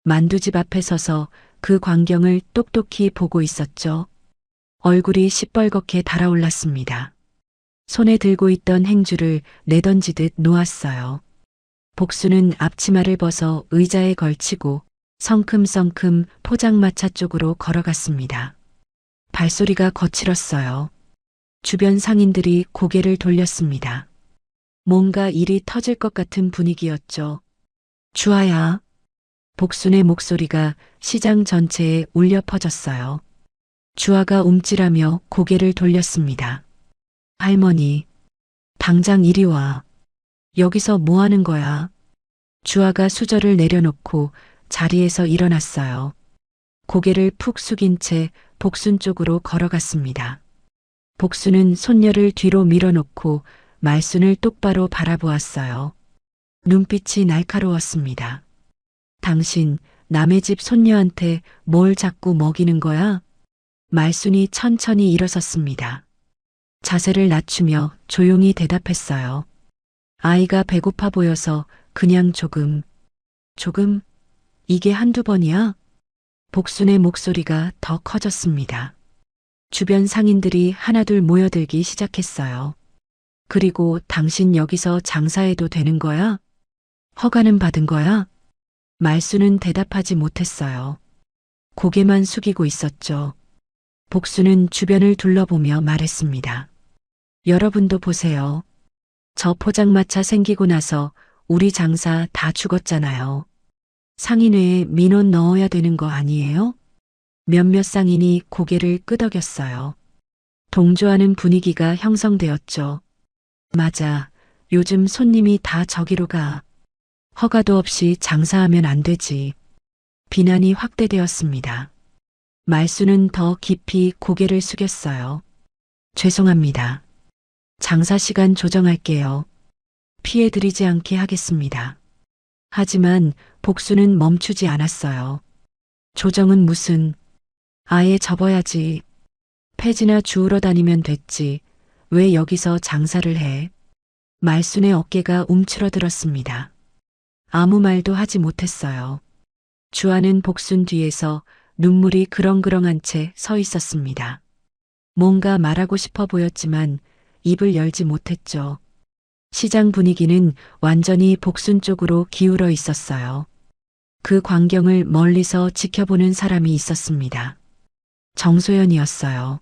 만두집 앞에 서서 그 광경을 똑똑히 보고 있었죠. 얼굴이 시뻘겋게 달아올랐습니다. 손에 들고 있던 행주를 내던지듯 놓았어요. 복순은 앞치마를 벗어 의자에 걸치고 성큼성큼 포장마차 쪽으로 걸어갔습니다. 발소리가 거칠었어요. 주변 상인들이 고개를 돌렸습니다. 뭔가 일이 터질 것 같은 분위기였죠. 주아야. 복순의 목소리가 시장 전체에 울려 퍼졌어요. 주아가 움찔하며 고개를 돌렸습니다. 할머니, 당장 이리 와. 여기서 뭐 하는 거야? 주아가 수저를 내려놓고 자리에서 일어났어요. 고개를 푹 숙인 채 복순 쪽으로 걸어갔습니다. 복순은 손녀를 뒤로 밀어놓고 말순을 똑바로 바라보았어요. 눈빛이 날카로웠습니다. 당신 남의 집 손녀한테 뭘 자꾸 먹이는 거야? 말순이 천천히 일어섰습니다. 자세를 낮추며 조용히 대답했어요. 아이가 배고파 보여서 그냥 조금. 이게 한두 번이야? 복순의 목소리가 더 커졌습니다. 주변 상인들이 하나둘 모여들기 시작했어요. 그리고 당신 여기서 장사해도 되는 거야? 허가는 받은 거야? 말순은 대답하지 못했어요. 고개만 숙이고 있었죠. 복순은 주변을 둘러보며 말했습니다. 여러분도 보세요. 저 포장마차 생기고 나서 우리 장사 다 죽었잖아요. 상인회에 민원 넣어야 되는 거 아니에요? 몇몇 상인이 고개를 끄덕였어요. 동조하는 분위기가 형성되었죠. 맞아. 요즘 손님이 다 저기로 가. 허가도 없이 장사하면 안 되지. 비난이 확대되었습니다. 말순은 더 깊이 고개를 숙였어요. 죄송합니다. 장사 시간 조정할게요. 피해드리지 않게 하겠습니다. 하지만 복수는 멈추지 않았어요. 조정은 무슨, 아예 접어야지. 폐지나 주우러 다니면 됐지. 왜 여기서 장사를 해? 말순의 어깨가 움츠러들었습니다. 아무 말도 하지 못했어요. 주아는 복순 뒤에서 눈물이 그렁그렁한 채 서 있었습니다. 뭔가 말하고 싶어 보였지만 입을 열지 못했죠. 시장 분위기는 완전히 복순 쪽으로 기울어 있었어요. 그 광경을 멀리서 지켜보는 사람이 있었습니다. 정소연이었어요.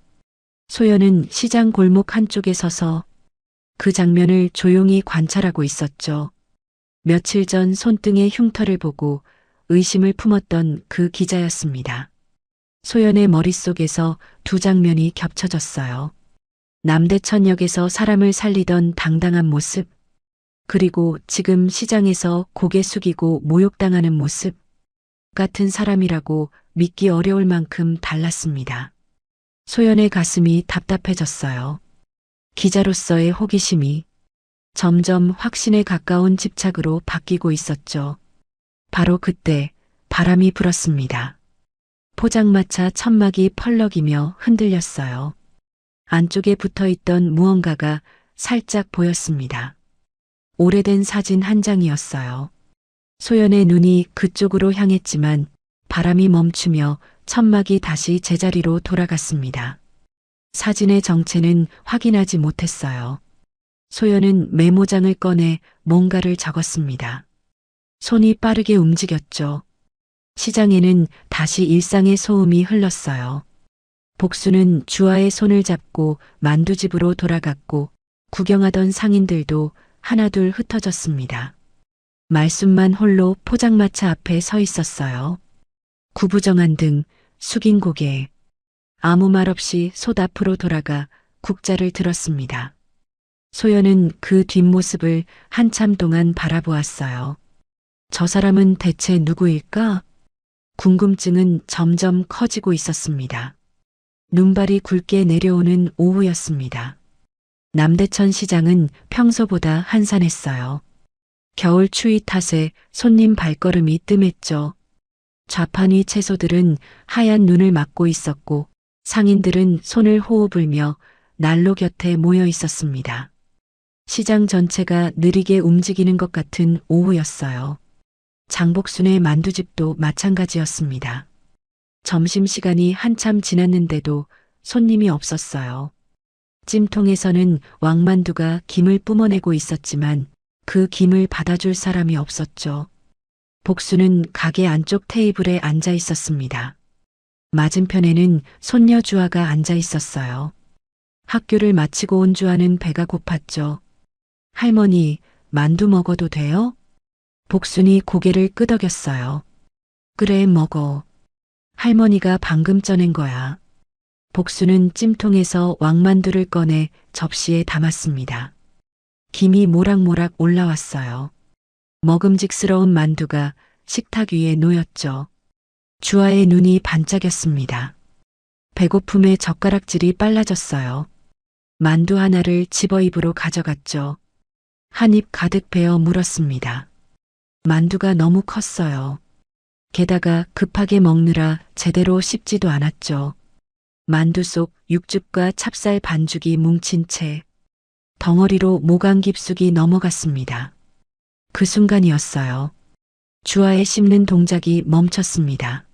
소연은 시장 골목 한쪽에 서서 그 장면을 조용히 관찰하고 있었죠. 며칠 전 손등의 흉터를 보고 의심을 품었던 그 기자였습니다. 소연의 머릿속에서 두 장면이 겹쳐졌어요. 남대천역에서 사람을 살리던 당당한 모습, 그리고 지금 시장에서 고개 숙이고 모욕당하는 모습, 같은 사람이라고 믿기 어려울 만큼 달랐습니다. 소연의 가슴이 답답해졌어요. 기자로서의 호기심이 점점 확신에 가까운 집착으로 바뀌고 있었죠. 바로 그때 바람이 불었습니다. 포장마차 천막이 펄럭이며 흔들렸어요. 안쪽에 붙어있던 무언가가 살짝 보였습니다. 오래된 사진 한 장이었어요. 소연의 눈이 그쪽으로 향했지만 바람이 멈추며 천막이 다시 제자리로 돌아갔습니다. 사진의 정체는 확인하지 못했어요. 소연은 메모장을 꺼내 뭔가를 적었습니다. 손이 빠르게 움직였죠. 시장에는 다시 일상의 소음이 흘렀어요. 복수는 주아의 손을 잡고 만두집으로 돌아갔고 구경하던 상인들도 하나둘 흩어졌습니다. 말순만 홀로 포장마차 앞에 서 있었어요. 구부정한 등, 숙인 고개. 아무 말 없이 솥 앞으로 돌아가 국자를 들었습니다. 소연은 그 뒷모습을 한참 동안 바라보았어요. 저 사람은 대체 누구일까? 궁금증은 점점 커지고 있었습니다. 눈발이 굵게 내려오는 오후였습니다. 남대천 시장은 평소보다 한산했어요. 겨울 추위 탓에 손님 발걸음이 뜸했죠. 좌판위 채소들은 하얀 눈을 막고 있었고 상인들은 손을 호호 불며 난로 곁에 모여 있었습니다. 시장 전체가 느리게 움직이는 것 같은 오후였어요. 장복순의 만두집도 마찬가지였습니다. 점심시간이 한참 지났는데도 손님이 없었어요. 찜통에서는 왕만두가 김을 뿜어내고 있었지만 그 김을 받아줄 사람이 없었죠. 복수는 가게 안쪽 테이블에 앉아 있었습니다. 맞은편에는 손녀 주아가 앉아 있었어요. 학교를 마치고 온 주아는 배가 고팠죠. 할머니, 만두 먹어도 돼요? 복순이 고개를 끄덕였어요. 그래, 먹어. 할머니가 방금 쪄낸 거야. 복수는 찜통에서 왕만두를 꺼내 접시에 담았습니다. 김이 모락모락 올라왔어요. 먹음직스러운 만두가 식탁 위에 놓였죠. 주아의 눈이 반짝였습니다. 배고픔에 젓가락질이 빨라졌어요. 만두 하나를 집어 입으로 가져갔죠. 한 입 가득 베어 물었습니다. 만두가 너무 컸어요. 게다가 급하게 먹느라 제대로 씹지도 않았죠. 만두 속 육즙과 찹쌀 반죽이 뭉친 채 덩어리로 모강 깊숙이 넘어갔습니다. 그 순간이었어요. 주아의 씹는 동작이 멈췄습니다.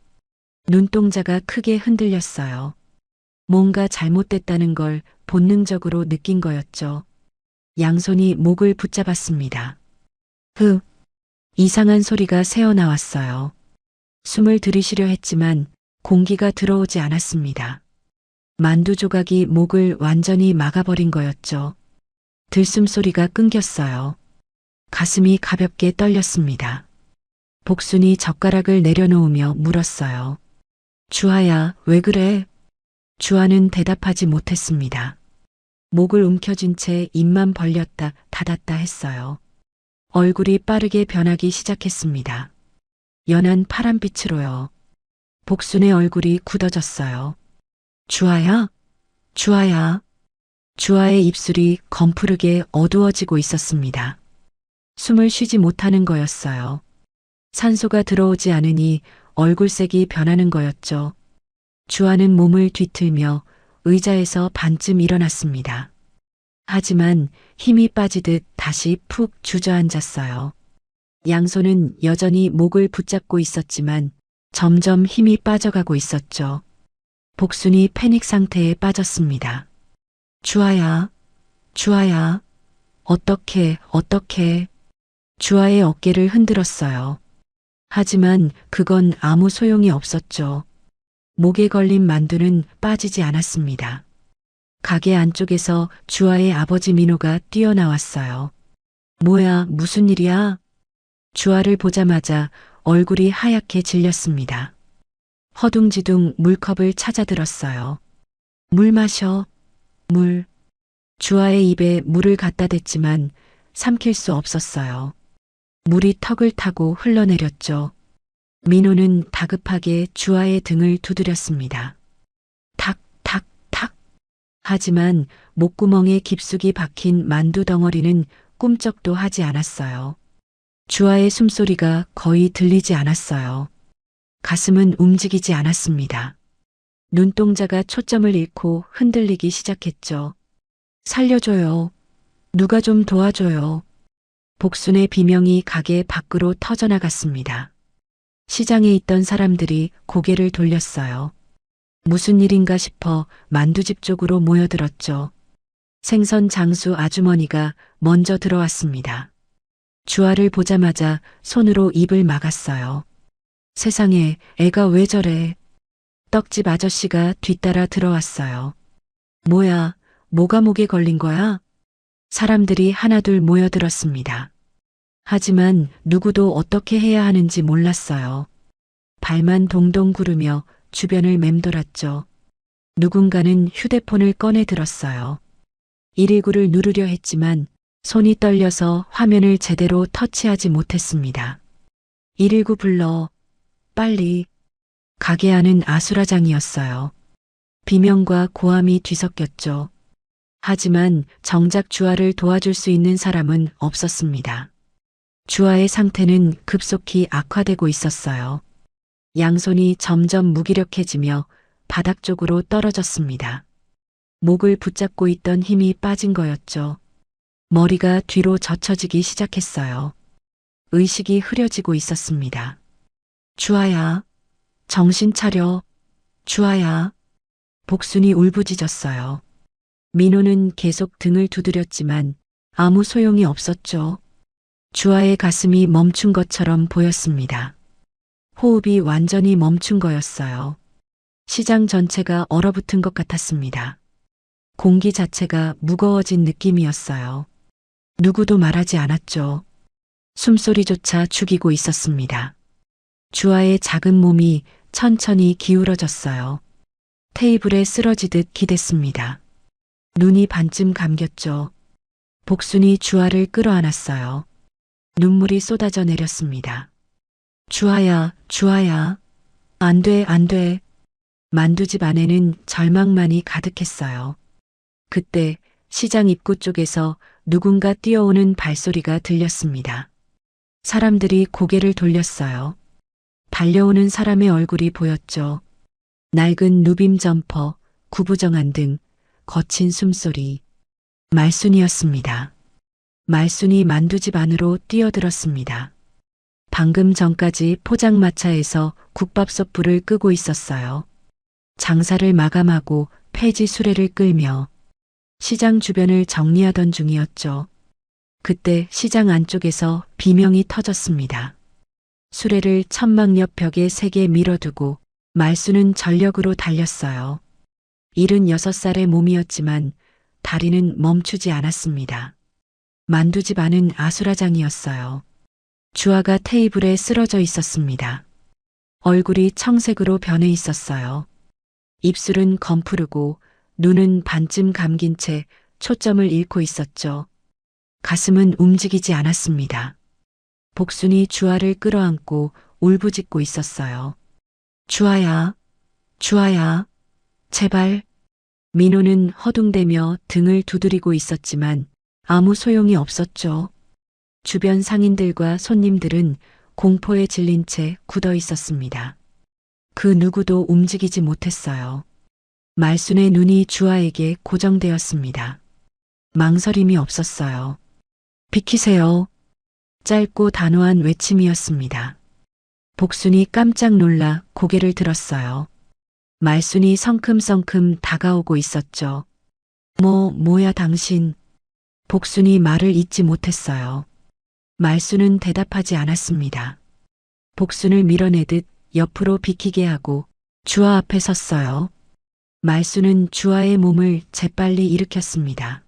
눈동자가 크게 흔들렸어요. 뭔가 잘못됐다는 걸 본능적으로 느낀 거였죠. 양손이 목을 붙잡았습니다. 이상한 소리가 새어나왔어요. 숨을 들이쉬려 했지만 공기가 들어오지 않았습니다. 만두 조각이 목을 완전히 막아버린 거였죠. 들숨 소리가 끊겼어요. 가슴이 가볍게 떨렸습니다. 복순이 젓가락을 내려놓으며 물었어요. 주아야, 왜 그래? 주아는 대답하지 못했습니다. 목을 움켜쥔 채 입만 벌렸다 닫았다 했어요. 얼굴이 빠르게 변하기 시작했습니다. 연한 파란빛으로요. 복순의 얼굴이 굳어졌어요. 주아야? 주아야? 주아의 입술이 검푸르게 어두워지고 있었습니다. 숨을 쉬지 못하는 거였어요. 산소가 들어오지 않으니 얼굴색이 변하는 거였죠. 주아는 몸을 뒤틀며 의자에서 반쯤 일어났습니다. 하지만 힘이 빠지듯 다시 푹 주저앉았어요. 양손은 여전히 목을 붙잡고 있었지만 점점 힘이 빠져가고 있었죠. 복순이 패닉 상태에 빠졌습니다. 주아야, 주아야, 어떻게. 주아의 어깨를 흔들었어요. 하지만 그건 아무 소용이 없었죠. 목에 걸린 만두는 빠지지 않았습니다. 가게 안쪽에서 주아의 아버지 민호가 뛰어나왔어요. 뭐야, 무슨 일이야? 주아를 보자마자 얼굴이 하얗게 질렸습니다. 허둥지둥 물컵을 찾아들었어요. 물 마셔. 물. 주아의 입에 물을 갖다 댔지만 삼킬 수 없었어요. 물이 턱을 타고 흘러내렸죠. 민호는 다급하게 주아의 등을 두드렸습니다. 탁, 탁, 탁. 하지만 목구멍에 깊숙이 박힌 만두 덩어리는 꿈쩍도 하지 않았어요. 주아의 숨소리가 거의 들리지 않았어요. 가슴은 움직이지 않았습니다. 눈동자가 초점을 잃고 흔들리기 시작했죠. 살려줘요. 누가 좀 도와줘요. 복순의 비명이 가게 밖으로 터져나갔습니다. 시장에 있던 사람들이 고개를 돌렸어요. 무슨 일인가 싶어 만두집 쪽으로 모여들었죠. 생선 장수 아주머니가 먼저 들어왔습니다. 주아를 보자마자 손으로 입을 막았어요. 세상에, 애가 왜 저래? 떡집 아저씨가 뒤따라 들어왔어요. 뭐야, 뭐가 목에 걸린 거야? 사람들이 하나둘 모여들었습니다. 하지만 누구도 어떻게 해야 하는지 몰랐어요. 발만 동동 구르며 주변을 맴돌았죠. 누군가는 휴대폰을 꺼내 들었어요. 119를 누르려 했지만 손이 떨려서 화면을 제대로 터치하지 못했습니다. 119 불러. 빨리. 가게 안은 아수라장이었어요. 비명과 고함이 뒤섞였죠. 하지만 정작 주아를 도와줄 수 있는 사람은 없었습니다. 주아의 상태는 급속히 악화되고 있었어요. 양손이 점점 무기력해지며 바닥 쪽으로 떨어졌습니다. 목을 붙잡고 있던 힘이 빠진 거였죠. 머리가 뒤로 젖혀지기 시작했어요. 의식이 흐려지고 있었습니다. 주아야, 정신 차려. 주아야. 복순이 울부짖었어요. 민호는 계속 등을 두드렸지만 아무 소용이 없었죠. 주아의 가슴이 멈춘 것처럼 보였습니다. 호흡이 완전히 멈춘 거였어요. 시장 전체가 얼어붙은 것 같았습니다. 공기 자체가 무거워진 느낌이었어요. 누구도 말하지 않았죠. 숨소리조차 죽이고 있었습니다. 주아의 작은 몸이 천천히 기울어졌어요. 테이블에 쓰러지듯 기댔습니다. 눈이 반쯤 감겼죠. 복순이 주아를 끌어안았어요. 눈물이 쏟아져 내렸습니다. 주아야, 주아야. 안 돼, 안 돼. 만두집 안에는 절망만이 가득했어요. 그때 시장 입구 쪽에서 누군가 뛰어오는 발소리가 들렸습니다. 사람들이 고개를 돌렸어요. 달려오는 사람의 얼굴이 보였죠. 낡은 누빔 점퍼, 구부정한 등, 거친 숨소리. 말순이었습니다. 말순이 만두집 안으로 뛰어들었습니다. 방금 전까지 포장마차에서 국밥솥 불을 끄고 있었어요. 장사를 마감하고 폐지 수레를 끌며 시장 주변을 정리하던 중이었죠. 그때 시장 안쪽에서 비명이 터졌습니다. 수레를 천막 옆 벽에 세게 밀어두고 말순은 전력으로 달렸어요. 76살의 몸이었지만 다리는 멈추지 않았습니다. 만두집 안은 아수라장이었어요. 주아가 테이블에 쓰러져 있었습니다. 얼굴이 청색으로 변해 있었어요. 입술은 검푸르고 눈은 반쯤 감긴 채 초점을 잃고 있었죠. 가슴은 움직이지 않았습니다. 복순이 주아를 끌어안고 울부짖고 있었어요. 주아야, 주아야, 제발. 민호는 허둥대며 등을 두드리고 있었지만 아무 소용이 없었죠. 주변 상인들과 손님들은 공포에 질린 채 굳어 있었습니다. 그 누구도 움직이지 못했어요. 말순의 눈이 주아에게 고정되었습니다. 망설임이 없었어요. 비키세요. 짧고 단호한 외침이었습니다. 복순이 깜짝 놀라 고개를 들었어요. 말순이 성큼성큼 다가오고 있었죠. 뭐야 당신. 복순이 말을 잇지 못했어요. 말순은 대답하지 않았습니다. 복순을 밀어내듯 옆으로 비키게 하고 주아 앞에 섰어요. 말순은 주아의 몸을 재빨리 일으켰습니다.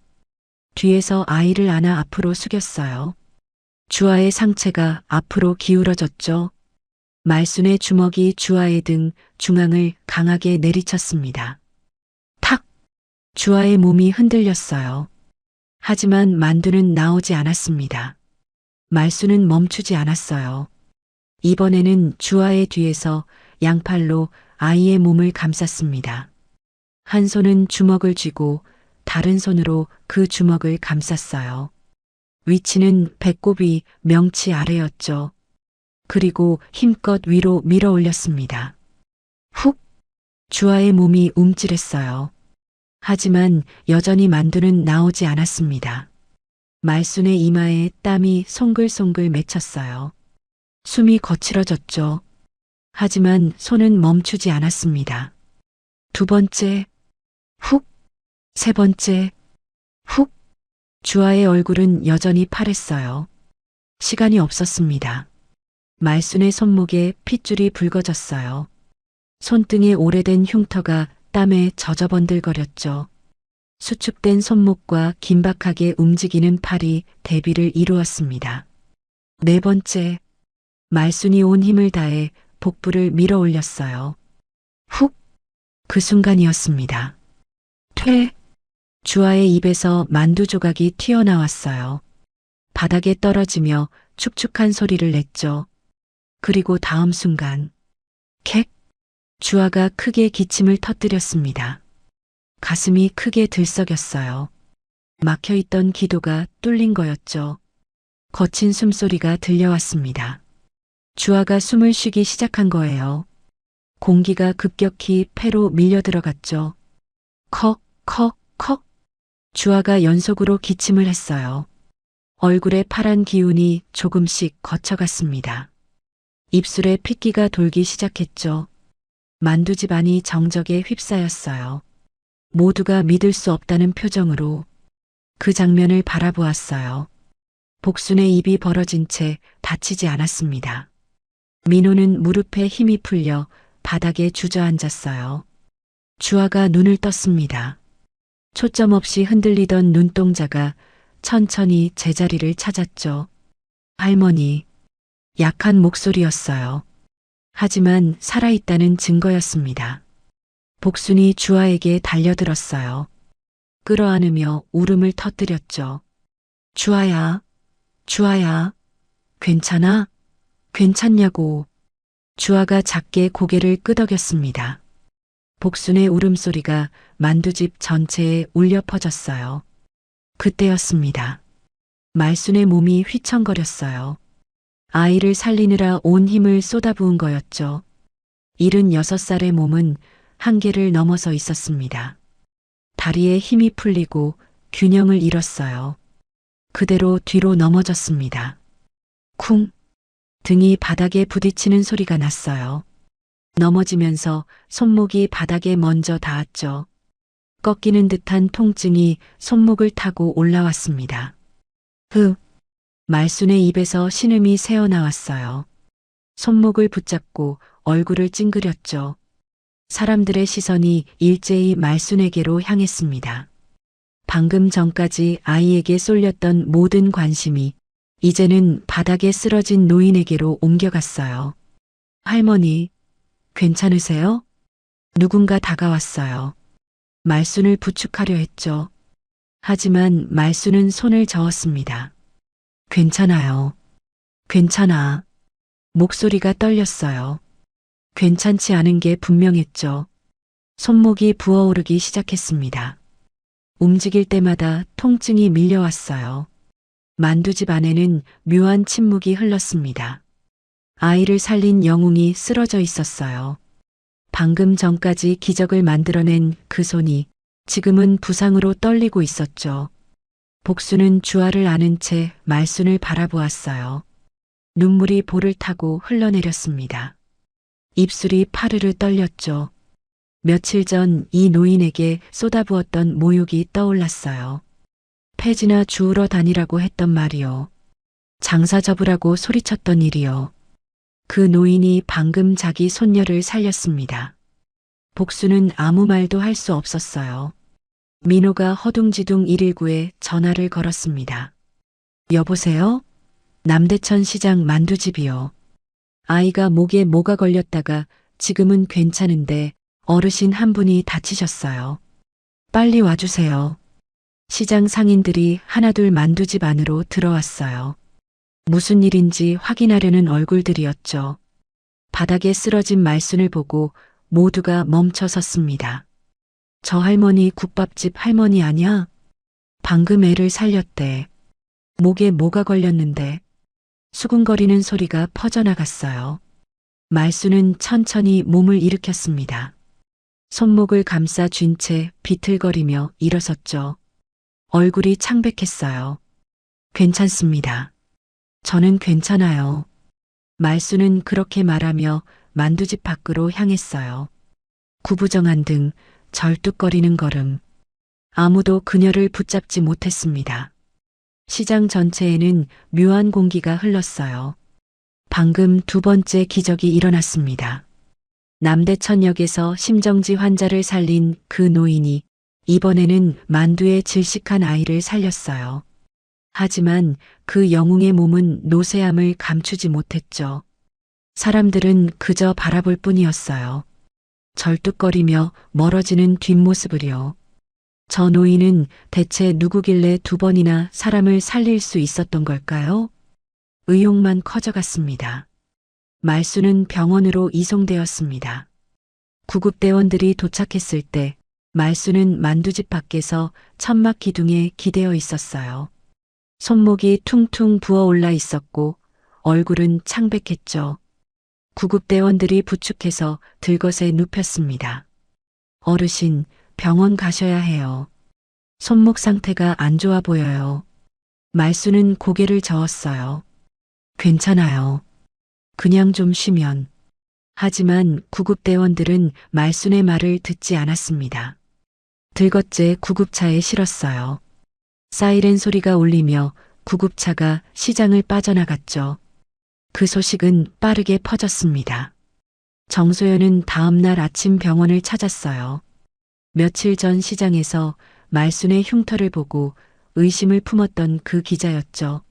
뒤에서 아이를 안아 앞으로 숙였어요. 주아의 상체가 앞으로 기울어졌죠. 말순의 주먹이 주아의 등 중앙을 강하게 내리쳤습니다. 탁! 주아의 몸이 흔들렸어요. 하지만 만두는 나오지 않았습니다. 말순은 멈추지 않았어요. 이번에는 주아의 뒤에서 양팔로 아이의 몸을 감쌌습니다. 한 손은 주먹을 쥐고 다른 손으로 그 주먹을 감쌌어요. 위치는 배꼽 위 명치 아래였죠. 그리고 힘껏 위로 밀어 올렸습니다. 훅! 주아의 몸이 움찔했어요. 하지만 여전히 만두는 나오지 않았습니다. 말순의 이마에 땀이 송글송글 맺혔어요. 숨이 거칠어졌죠. 하지만 손은 멈추지 않았습니다. 두 번째, 훅! 세 번째, 훅! 주아의 얼굴은 여전히 파랬어요. 시간이 없었습니다. 말순의 손목에 핏줄이 붉어졌어요. 손등에 오래된 흉터가 땀에 젖어번들거렸죠. 수축된 손목과 긴박하게 움직이는 팔이 대비를 이루었습니다. 네 번째, 말순이 온 힘을 다해 복부를 밀어 올렸어요. 훅! 그 순간이었습니다. 퇴! 주아의 입에서 만두 조각이 튀어나왔어요. 바닥에 떨어지며 축축한 소리를 냈죠. 그리고 다음 순간, 객! 주아가 크게 기침을 터뜨렸습니다. 가슴이 크게 들썩였어요. 막혀있던 기도가 뚫린 거였죠. 거친 숨소리가 들려왔습니다. 주아가 숨을 쉬기 시작한 거예요. 공기가 급격히 폐로 밀려 들어갔죠. 컥, 컥, 컥. 주아가 연속으로 기침을 했어요. 얼굴에 파란 기운이 조금씩 거쳐갔습니다. 입술에 핏기가 돌기 시작했죠. 만두 집안이 정적에 휩싸였어요. 모두가 믿을 수 없다는 표정으로 그 장면을 바라보았어요. 복순의 입이 벌어진 채 다치지 않았습니다. 민호는 무릎에 힘이 풀려 바닥에 주저앉았어요. 주아가 눈을 떴습니다. 초점 없이 흔들리던 눈동자가 천천히 제자리를 찾았죠. 할머니, 약한 목소리였어요. 하지만 살아있다는 증거였습니다. 복순이 주아에게 달려들었어요. 끌어안으며 울음을 터뜨렸죠. 주아야, 주아야, 괜찮아? 괜찮냐고. 주아가 작게 고개를 끄덕였습니다. 복순의 울음소리가 만두집 전체에 울려 퍼졌어요. 그때였습니다. 말순의 몸이 휘청거렸어요. 아이를 살리느라 온 힘을 쏟아부은 거였죠. 76살의 몸은 한계를 넘어서 있었습니다. 다리에 힘이 풀리고 균형을 잃었어요. 그대로 뒤로 넘어졌습니다. 쿵! 등이 바닥에 부딪히는 소리가 났어요. 넘어지면서 손목이 바닥에 먼저 닿았죠. 꺾이는 듯한 통증이 손목을 타고 올라왔습니다. 말순의 입에서 신음이 새어나왔어요. 손목을 붙잡고 얼굴을 찡그렸죠. 사람들의 시선이 일제히 말순에게로 향했습니다. 방금 전까지 아이에게 쏠렸던 모든 관심이 이제는 바닥에 쓰러진 노인에게로 옮겨갔어요. 할머니, 괜찮으세요? 누군가 다가왔어요. 말순을 부축하려 했죠. 하지만 말순은 손을 저었습니다. 괜찮아요. 괜찮아. 목소리가 떨렸어요. 괜찮지 않은 게 분명했죠. 손목이 부어오르기 시작했습니다. 움직일 때마다 통증이 밀려왔어요. 만두집 안에는 묘한 침묵이 흘렀습니다. 아이를 살린 영웅이 쓰러져 있었어요. 방금 전까지 기적을 만들어낸 그 손이 지금은 부상으로 떨리고 있었죠. 복순은 주아를 안은 채 말순을 바라보았어요. 눈물이 볼을 타고 흘러내렸습니다. 입술이 파르르 떨렸죠. 며칠 전 이 노인에게 쏟아부었던 모욕이 떠올랐어요. 폐지나 주우러 다니라고 했던 말이요. 장사 접으라고 소리쳤던 일이요. 그 노인이 방금 자기 손녀를 살렸습니다. 복수는 아무 말도 할 수 없었어요. 민호가 허둥지둥 119에 전화를 걸었습니다. 여보세요? 남대천 시장 만두집이요. 아이가 목에 뭐가 걸렸다가 지금은 괜찮은데 어르신 한 분이 다치셨어요. 빨리 와주세요. 시장 상인들이 하나둘 만두집 안으로 들어왔어요. 무슨 일인지 확인하려는 얼굴들이었죠. 바닥에 쓰러진 말순을 보고 모두가 멈춰 섰습니다. 저 할머니 국밥집 할머니 아냐? 방금 애를 살렸대. 목에 뭐가 걸렸는데? 수군거리는 소리가 퍼져나갔어요. 말순은 천천히 몸을 일으켰습니다. 손목을 감싸 쥔 채 비틀거리며 일어섰죠. 얼굴이 창백했어요. 괜찮습니다. 저는 괜찮아요. 말순은 그렇게 말하며 만두집 밖으로 향했어요. 구부정한 등, 절뚝거리는 걸음. 아무도 그녀를 붙잡지 못했습니다. 시장 전체에는 묘한 공기가 흘렀어요. 방금 두 번째 기적이 일어났습니다. 남대천역에서 심정지 환자를 살린 그 노인이 이번에는 만두의 질식한 아이를 살렸어요. 하지만 그 영웅의 몸은 노쇠함을 감추지 못했죠. 사람들은 그저 바라볼 뿐이었어요. 절뚝거리며 멀어지는 뒷모습을요. 저 노인은 대체 누구길래 두 번이나 사람을 살릴 수 있었던 걸까요? 의욕만 커져갔습니다. 말순은 병원으로 이송되었습니다. 구급대원들이 도착했을 때 말순은 만두집 밖에서 천막 기둥에 기대어 있었어요. 손목이 퉁퉁 부어올라 있었고 얼굴은 창백했죠. 구급대원들이 부축해서 들것에 눕혔습니다. 어르신, 병원 가셔야 해요. 손목 상태가 안 좋아 보여요. 말순은 고개를 저었어요. 괜찮아요. 그냥 좀 쉬면. 하지만 구급대원들은 말순의 말을 듣지 않았습니다. 들것째 구급차에 실었어요. 사이렌 소리가 울리며 구급차가 시장을 빠져나갔죠. 그 소식은 빠르게 퍼졌습니다. 정소연은 다음 날 아침 병원을 찾았어요. 며칠 전 시장에서 말순의 흉터를 보고 의심을 품었던 그 기자였죠.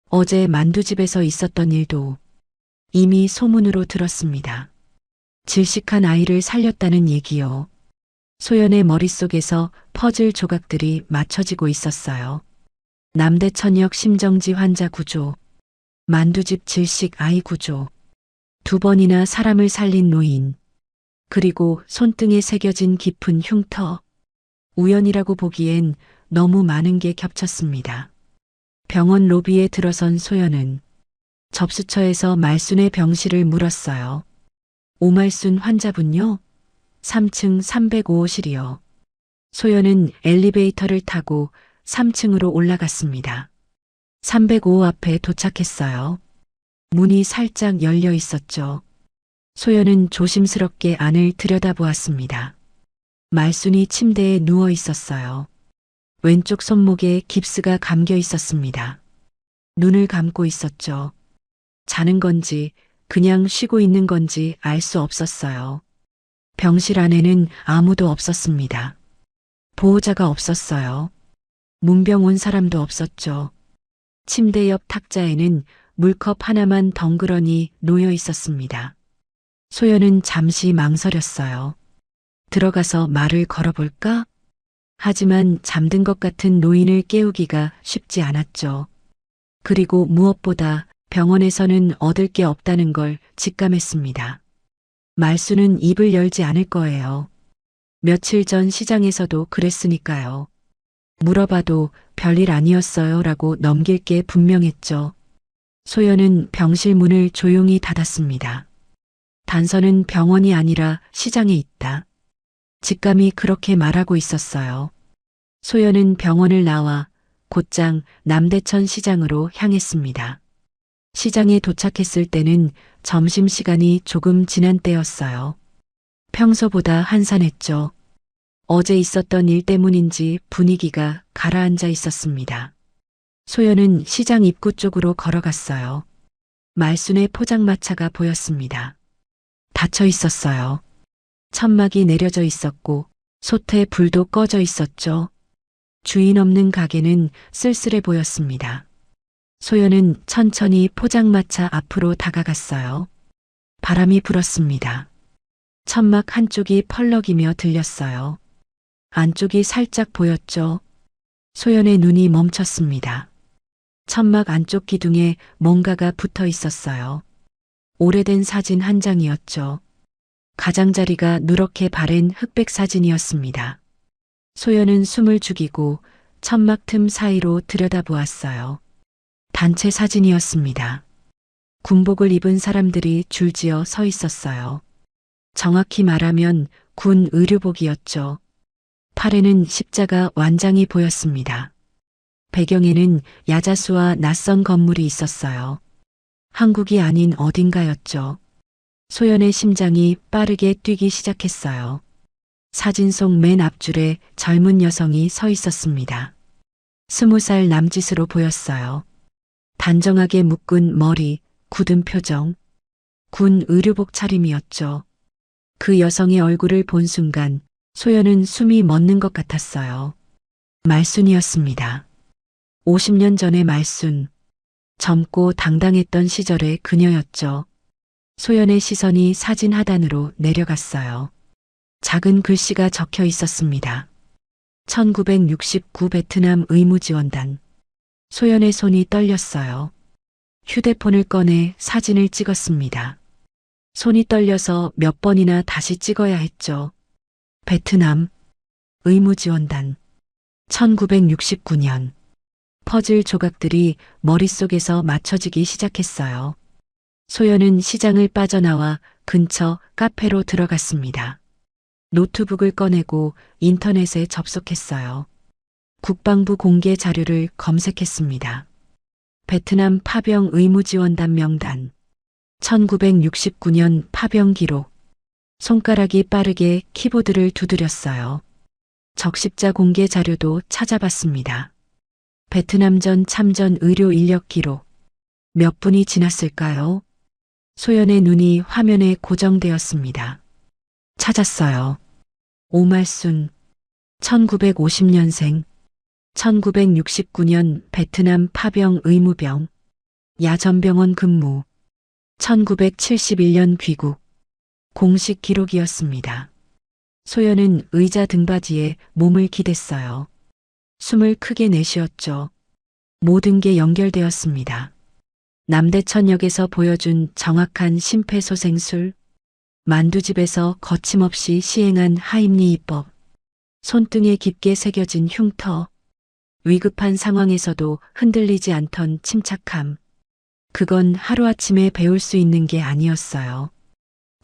어제 만두집에서 있었던 일도 이미 소문으로 들었습니다. 질식한 아이를 살렸다는 얘기요. 소연의 머릿속에서 퍼즐 조각들이 맞춰지고 있었어요. 남대천역 심정지 환자 구조, 만두집 질식 아이 구조, 두 번이나 사람을 살린 노인, 그리고 손등에 새겨진 깊은 흉터. 우연이라고 보기엔 너무 많은 게 겹쳤습니다. 병원 로비에 들어선 소연은 접수처에서 말순의 병실을 물었어요. 오말순 환자분요? 3층 305호실이요. 소연은 엘리베이터를 타고 3층으로 올라갔습니다. 305호 앞에 도착했어요. 문이 살짝 열려 있었죠. 소연은 조심스럽게 안을 들여다보았습니다. 말순이 침대에 누워 있었어요. 왼쪽 손목에 깁스가 감겨 있었습니다. 눈을 감고 있었죠. 자는 건지 그냥 쉬고 있는 건지 알 수 없었어요. 병실 안에는 아무도 없었습니다. 보호자가 없었어요. 문병 온 사람도 없었죠. 침대 옆 탁자에는 물컵 하나만 덩그러니 놓여 있었습니다. 소연은 잠시 망설였어요. 들어가서 말을 걸어볼까? 하지만 잠든 것 같은 노인을 깨우기가 쉽지 않았죠. 그리고 무엇보다 병원에서는 얻을 게 없다는 걸 직감했습니다. 말순은 입을 열지 않을 거예요. 며칠 전 시장에서도 그랬으니까요. 물어봐도 별일 아니었어요 라고 넘길 게 분명했죠. 소연은 병실 문을 조용히 닫았습니다. 단서는 병원이 아니라 시장에 있다. 직감이 그렇게 말하고 있었어요. 소연은 병원을 나와 곧장 남대천 시장으로 향했습니다. 시장에 도착했을 때는 점심시간이 조금 지난 때였어요. 평소보다 한산했죠. 어제 있었던 일 때문인지 분위기가 가라앉아 있었습니다. 소연은 시장 입구 쪽으로 걸어갔어요. 말순의 포장마차가 보였습니다. 닫혀 있었어요. 천막이 내려져 있었고 솥에 불도 꺼져 있었죠. 주인 없는 가게는 쓸쓸해 보였습니다. 소연은 천천히 포장마차 앞으로 다가갔어요. 바람이 불었습니다. 천막 한쪽이 펄럭이며 들렸어요. 안쪽이 살짝 보였죠. 소연의 눈이 멈췄습니다. 천막 안쪽 기둥에 뭔가가 붙어 있었어요. 오래된 사진 한 장이었죠. 가장자리가 누렇게 바랜 흑백 사진이었습니다. 소연은 숨을 죽이고 천막 틈 사이로 들여다보았어요. 단체 사진이었습니다. 군복을 입은 사람들이 줄지어 서 있었어요. 정확히 말하면 군 의료복이었죠. 팔에는 십자가 완장이 보였습니다. 배경에는 야자수와 낯선 건물이 있었어요. 한국이 아닌 어딘가였죠. 소연의 심장이 빠르게 뛰기 시작했어요. 사진 속 맨 앞줄에 젊은 여성이 서 있었습니다. 20살 남짓으로 보였어요. 단정하게 묶은 머리, 굳은 표정. 군 의료복 차림이었죠. 그 여성의 얼굴을 본 순간 소연은 숨이 멎는 것 같았어요. 말순이었습니다. 50년 전의 말순. 젊고 당당했던 시절의 그녀였죠. 소연의 시선이 사진 하단으로 내려갔어요. 작은 글씨가 적혀 있었습니다. 1969 베트남 의무지원단. 소연의 손이 떨렸어요. 휴대폰을 꺼내 사진을 찍었습니다. 손이 떨려서 몇 번이나 다시 찍어야 했죠. 베트남 의무지원단 1969년 퍼즐 조각들이 머릿속에서 맞춰지기 시작했어요. 소연은 시장을 빠져나와 근처 카페로 들어갔습니다. 노트북을 꺼내고 인터넷에 접속했어요. 국방부 공개 자료를 검색했습니다. 베트남 파병 의무지원단 명단 1969년 파병 기록. 손가락이 빠르게 키보드를 두드렸어요. 적십자 공개 자료도 찾아봤습니다. 베트남전 참전 의료 인력 기록. 몇 분이 지났을까요? 소연의 눈이 화면에 고정되었습니다. 찾았어요. 오말순. 1950년생. 1969년 베트남 파병 의무병. 야전병원 근무. 1971년 귀국. 공식 기록이었습니다. 소연은 의자 등받이에 몸을 기댔어요. 숨을 크게 내쉬었죠. 모든 게 연결되었습니다. 남대천역에서 보여준 정확한 심폐소생술, 만두집에서 거침없이 시행한 하임리히법, 손등에 깊게 새겨진 흉터, 위급한 상황에서도 흔들리지 않던 침착함. 그건 하루아침에 배울 수 있는 게 아니었어요.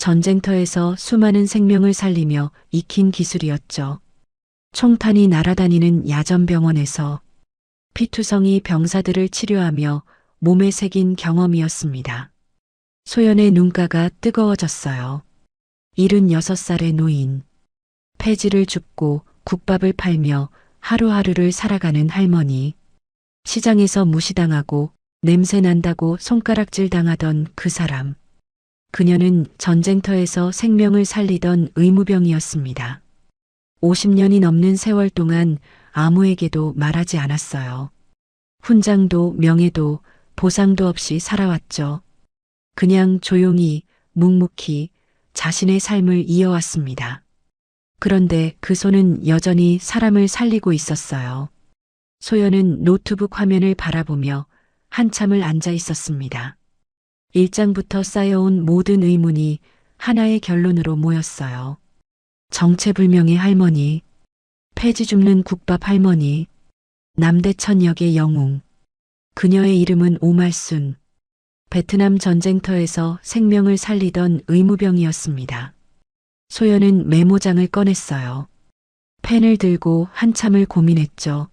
전쟁터에서 수많은 생명을 살리며 익힌 기술이었죠. 총탄이 날아다니는 야전병원에서 피투성이 병사들을 치료하며 몸에 새긴 경험이었습니다. 소연의 눈가가 뜨거워졌어요. 76살의 노인. 폐지를 줍고 국밥을 팔며 하루하루를 살아가는 할머니. 시장에서 무시당하고 냄새 난다고 손가락질 당하던 그 사람. 그녀는 전쟁터에서 생명을 살리던 의무병이었습니다. 50년이 넘는 세월 동안 아무에게도 말하지 않았어요. 훈장도 명예도 보상도 없이 살아왔죠. 그냥 조용히 묵묵히 자신의 삶을 이어왔습니다. 그런데 그 손은 여전히 사람을 살리고 있었어요. 소연은 노트북 화면을 바라보며 한참을 앉아 있었습니다. 일장부터 쌓여온 모든 의문이 하나의 결론으로 모였어요. 정체불명의 할머니, 폐지 줍는 국밥 할머니, 남대천역의 영웅. 그녀의 이름은 오말순. 베트남 전쟁터에서 생명을 살리던 의무병이었습니다. 소연은 메모장을 꺼냈어요. 펜을 들고 한참을 고민했죠.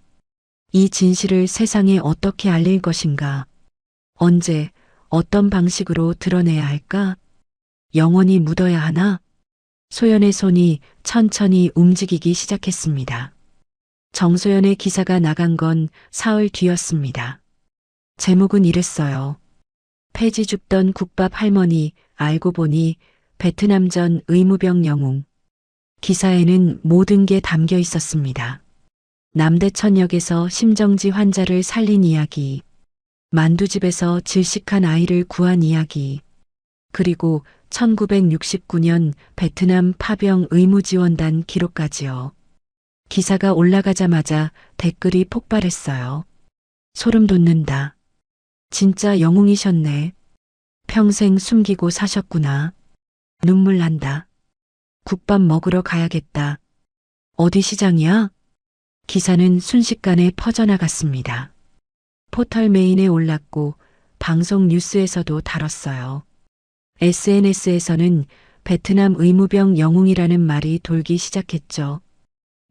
이 진실을 세상에 어떻게 알릴 것인가? 언제, 어떤 방식으로 드러내야 할까? 영원히 묻어야 하나? 소연의 손이 천천히 움직이기 시작했습니다. 정소연의 기사가 나간 건 사흘 뒤였습니다. 제목은 이랬어요. 폐지 줍던 국밥 할머니 알고 보니 베트남전 의무병 영웅. 기사에는 모든 게 담겨 있었습니다. 남대천역에서 심정지 환자를 살린 이야기, 만두집에서 질식한 아이를 구한 이야기, 그리고 1969년 베트남 파병 의무지원단 기록까지요. 기사가 올라가자마자 댓글이 폭발했어요. 소름 돋는다. 진짜 영웅이셨네. 평생 숨기고 사셨구나. 눈물 난다. 국밥 먹으러 가야겠다. 어디 시장이야? 기사는 순식간에 퍼져나갔습니다. 포털 메인에 올랐고 방송 뉴스에서도 다뤘어요. SNS에서는 베트남 의무병 영웅이라는 말이 돌기 시작했죠.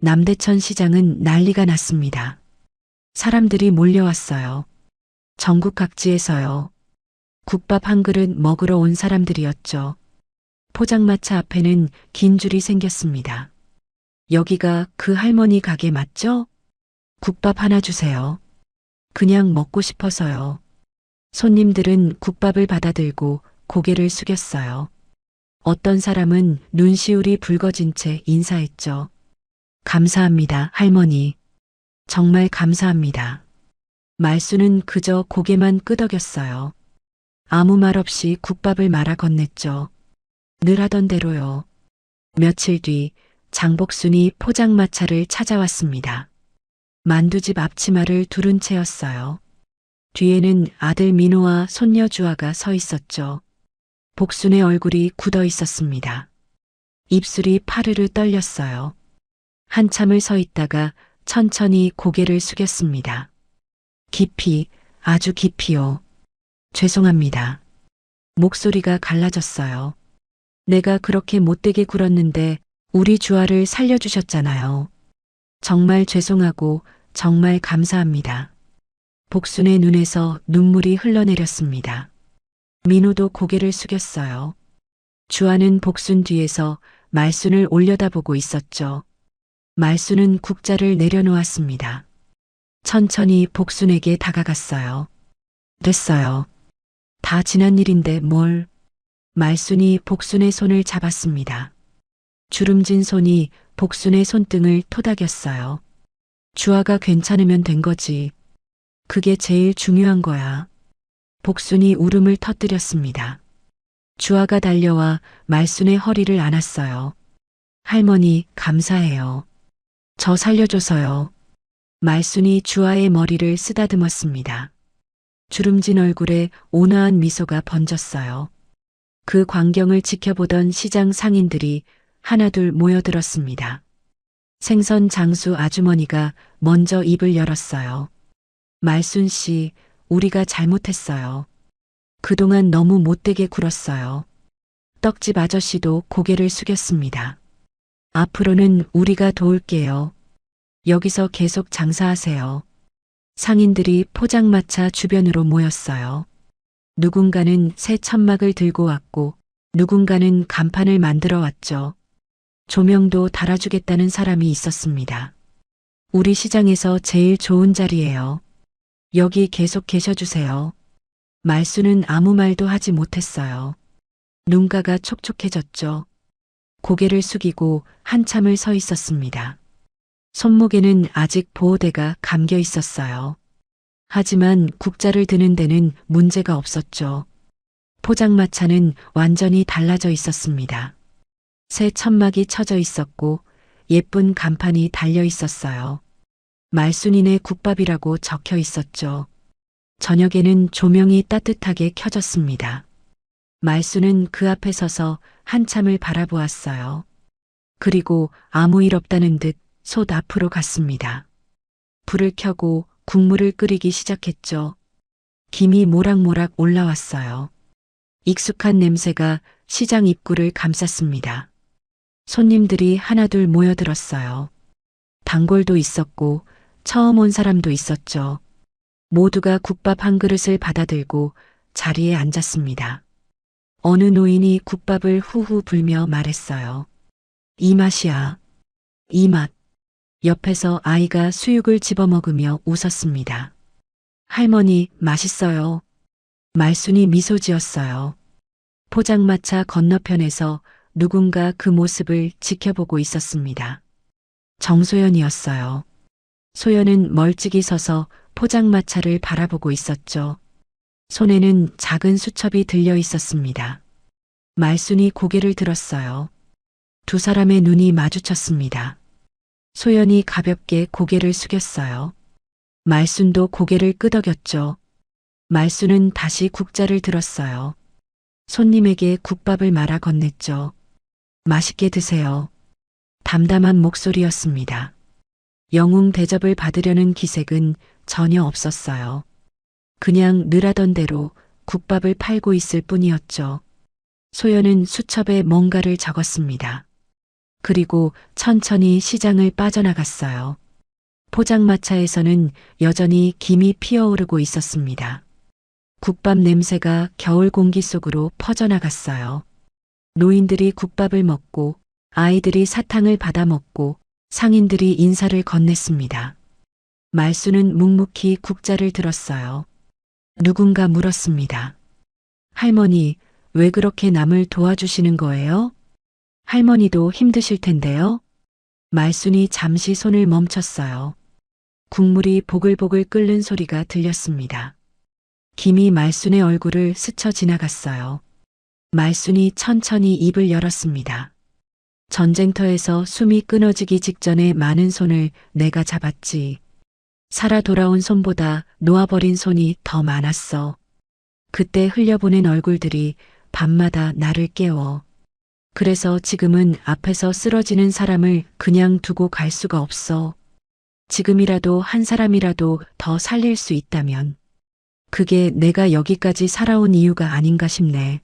남대천 시장은 난리가 났습니다. 사람들이 몰려왔어요. 전국 각지에서요. 국밥 한 그릇 먹으러 온 사람들이었죠. 포장마차 앞에는 긴 줄이 생겼습니다. 여기가 그 할머니 가게 맞죠? 국밥 하나 주세요. 그냥 먹고 싶어서요. 손님들은 국밥을 받아들고 고개를 숙였어요. 어떤 사람은 눈시울이 붉어진 채 인사했죠. 감사합니다, 할머니. 정말 감사합니다. 말수는 그저 고개만 끄덕였어요. 아무 말 없이 국밥을 말아 건넸죠. 늘 하던 대로요. 며칠 뒤 장복순이 포장마차를 찾아왔습니다. 만두집 앞치마를 두른 채였어요. 뒤에는 아들 민호와 손녀 주아가 서 있었죠. 복순의 얼굴이 굳어 있었습니다. 입술이 파르르 떨렸어요. 한참을 서 있다가 천천히 고개를 숙였습니다. 깊이, 아주 깊이요. 죄송합니다. 목소리가 갈라졌어요. 내가 그렇게 못되게 굴었는데 우리 주아를 살려주셨잖아요. 정말 죄송하고 정말 감사합니다. 복순의 눈에서 눈물이 흘러내렸습니다. 민호도 고개를 숙였어요. 주아는 복순 뒤에서 말순을 올려다보고 있었죠. 말순은 국자를 내려놓았습니다. 천천히 복순에게 다가갔어요. 됐어요. 다 지난 일인데 뭘. 말순이 복순의 손을 잡았습니다. 주름진 손이 복순의 손등을 토닥였어요. 주아가 괜찮으면 된 거지. 그게 제일 중요한 거야. 복순이 울음을 터뜨렸습니다. 주아가 달려와 말순의 허리를 안았어요. 할머니, 감사해요. 저 살려줘서요. 말순이 주아의 머리를 쓰다듬었습니다. 주름진 얼굴에 온화한 미소가 번졌어요. 그 광경을 지켜보던 시장 상인들이 하나둘 모여들었습니다. 생선 장수 아주머니가 먼저 입을 열었어요. 말순 씨, 우리가 잘못했어요. 그동안 너무 못되게 굴었어요. 떡집 아저씨도 고개를 숙였습니다. 앞으로는 우리가 도울게요. 여기서 계속 장사하세요. 상인들이 포장마차 주변으로 모였어요. 누군가는 새 천막을 들고 왔고 누군가는 간판을 만들어 왔죠. 조명도 달아주겠다는 사람이 있었습니다. 우리 시장에서 제일 좋은 자리예요. 여기 계속 계셔주세요. 말수는 아무 말도 하지 못했어요. 눈가가 촉촉해졌죠. 고개를 숙이고 한참을 서 있었습니다. 손목에는 아직 보호대가 감겨 있었어요. 하지만 국자를 드는 데는 문제가 없었죠. 포장마차는 완전히 달라져 있었습니다. 새 천막이 쳐져 있었고 예쁜 간판이 달려 있었어요. 말순이네 국밥이라고 적혀 있었죠. 저녁에는 조명이 따뜻하게 켜졌습니다. 말순은 그 앞에 서서 한참을 바라보았어요. 그리고 아무 일 없다는 듯 솥 앞으로 갔습니다. 불을 켜고 국물을 끓이기 시작했죠. 김이 모락모락 올라왔어요. 익숙한 냄새가 시장 입구를 감쌌습니다. 손님들이 하나둘 모여들었어요. 단골도 있었고 처음 온 사람도 있었죠. 모두가 국밥 한 그릇을 받아들고 자리에 앉았습니다. 어느 노인이 국밥을 후후 불며 말했어요. 이 맛이야. 이 맛. 옆에서 아이가 수육을 집어먹으며 웃었습니다. 할머니, 맛있어요. 말순이 미소 지었어요. 포장마차 건너편에서 누군가 그 모습을 지켜보고 있었습니다. 정소연이었어요. 소연은 멀찍이 서서 포장마차를 바라보고 있었죠. 손에는 작은 수첩이 들려 있었습니다. 말순이 고개를 들었어요. 두 사람의 눈이 마주쳤습니다. 소연이 가볍게 고개를 숙였어요. 말순도 고개를 끄덕였죠. 말순은 다시 국자를 들었어요. 손님에게 국밥을 말아 건넸죠. 맛있게 드세요. 담담한 목소리였습니다. 영웅 대접을 받으려는 기색은 전혀 없었어요. 그냥 늘 하던 대로 국밥을 팔고 있을 뿐이었죠. 소연은 수첩에 뭔가를 적었습니다. 그리고 천천히 시장을 빠져나갔어요. 포장마차에서는 여전히 김이 피어오르고 있었습니다. 국밥 냄새가 겨울 공기 속으로 퍼져나갔어요. 노인들이 국밥을 먹고 아이들이 사탕을 받아 먹고 상인들이 인사를 건넸습니다. 말순은 묵묵히 국자를 들었어요. 누군가 물었습니다. 할머니, 왜 그렇게 남을 도와주시는 거예요? 할머니도 힘드실 텐데요. 말순이 잠시 손을 멈췄어요. 국물이 보글보글 끓는 소리가 들렸습니다. 김이 말순의 얼굴을 스쳐 지나갔어요. 말순이 천천히 입을 열었습니다. 전쟁터에서 숨이 끊어지기 직전에 많은 손을 내가 잡았지. 살아 돌아온 손보다 놓아버린 손이 더 많았어. 그때 흘려보낸 얼굴들이 밤마다 나를 깨워. 그래서 지금은 앞에서 쓰러지는 사람을 그냥 두고 갈 수가 없어. 지금이라도 한 사람이라도 더 살릴 수 있다면. 그게 내가 여기까지 살아온 이유가 아닌가 싶네.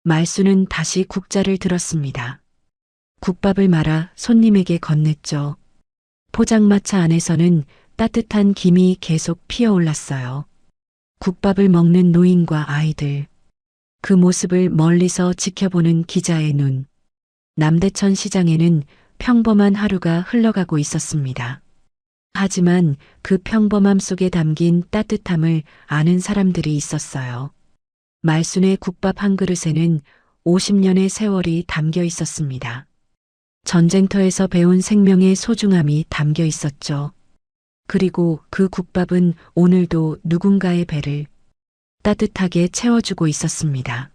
말순은 다시 국자를 들었습니다. 국밥을 말아 손님에게 건넸죠. 포장마차 안에서는 따뜻한 김이 계속 피어올랐어요. 국밥을 먹는 노인과 아이들. 그 모습을 멀리서 지켜보는 기자의 눈. 남대천 시장에는 평범한 하루가 흘러가고 있었습니다. 하지만 그 평범함 속에 담긴 따뜻함을 아는 사람들이 있었어요. 말순의 국밥 한 그릇에는 50년의 세월이 담겨 있었습니다. 전쟁터에서 배운 생명의 소중함이 담겨 있었죠. 그리고 그 국밥은 오늘도 누군가의 배를 따뜻하게 채워주고 있었습니다.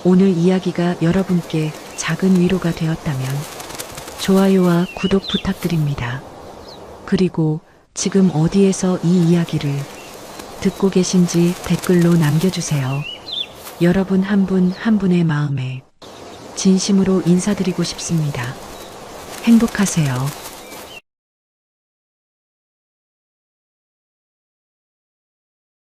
오늘 이야기가 여러분께 작은 위로가 되었다면 좋아요와 구독 부탁드립니다. 그리고 지금 어디에서 이 이야기를 듣고 계신지 댓글로 남겨주세요. 여러분 한 분 한 분의 마음에 진심으로 인사드리고 싶습니다. 행복하세요.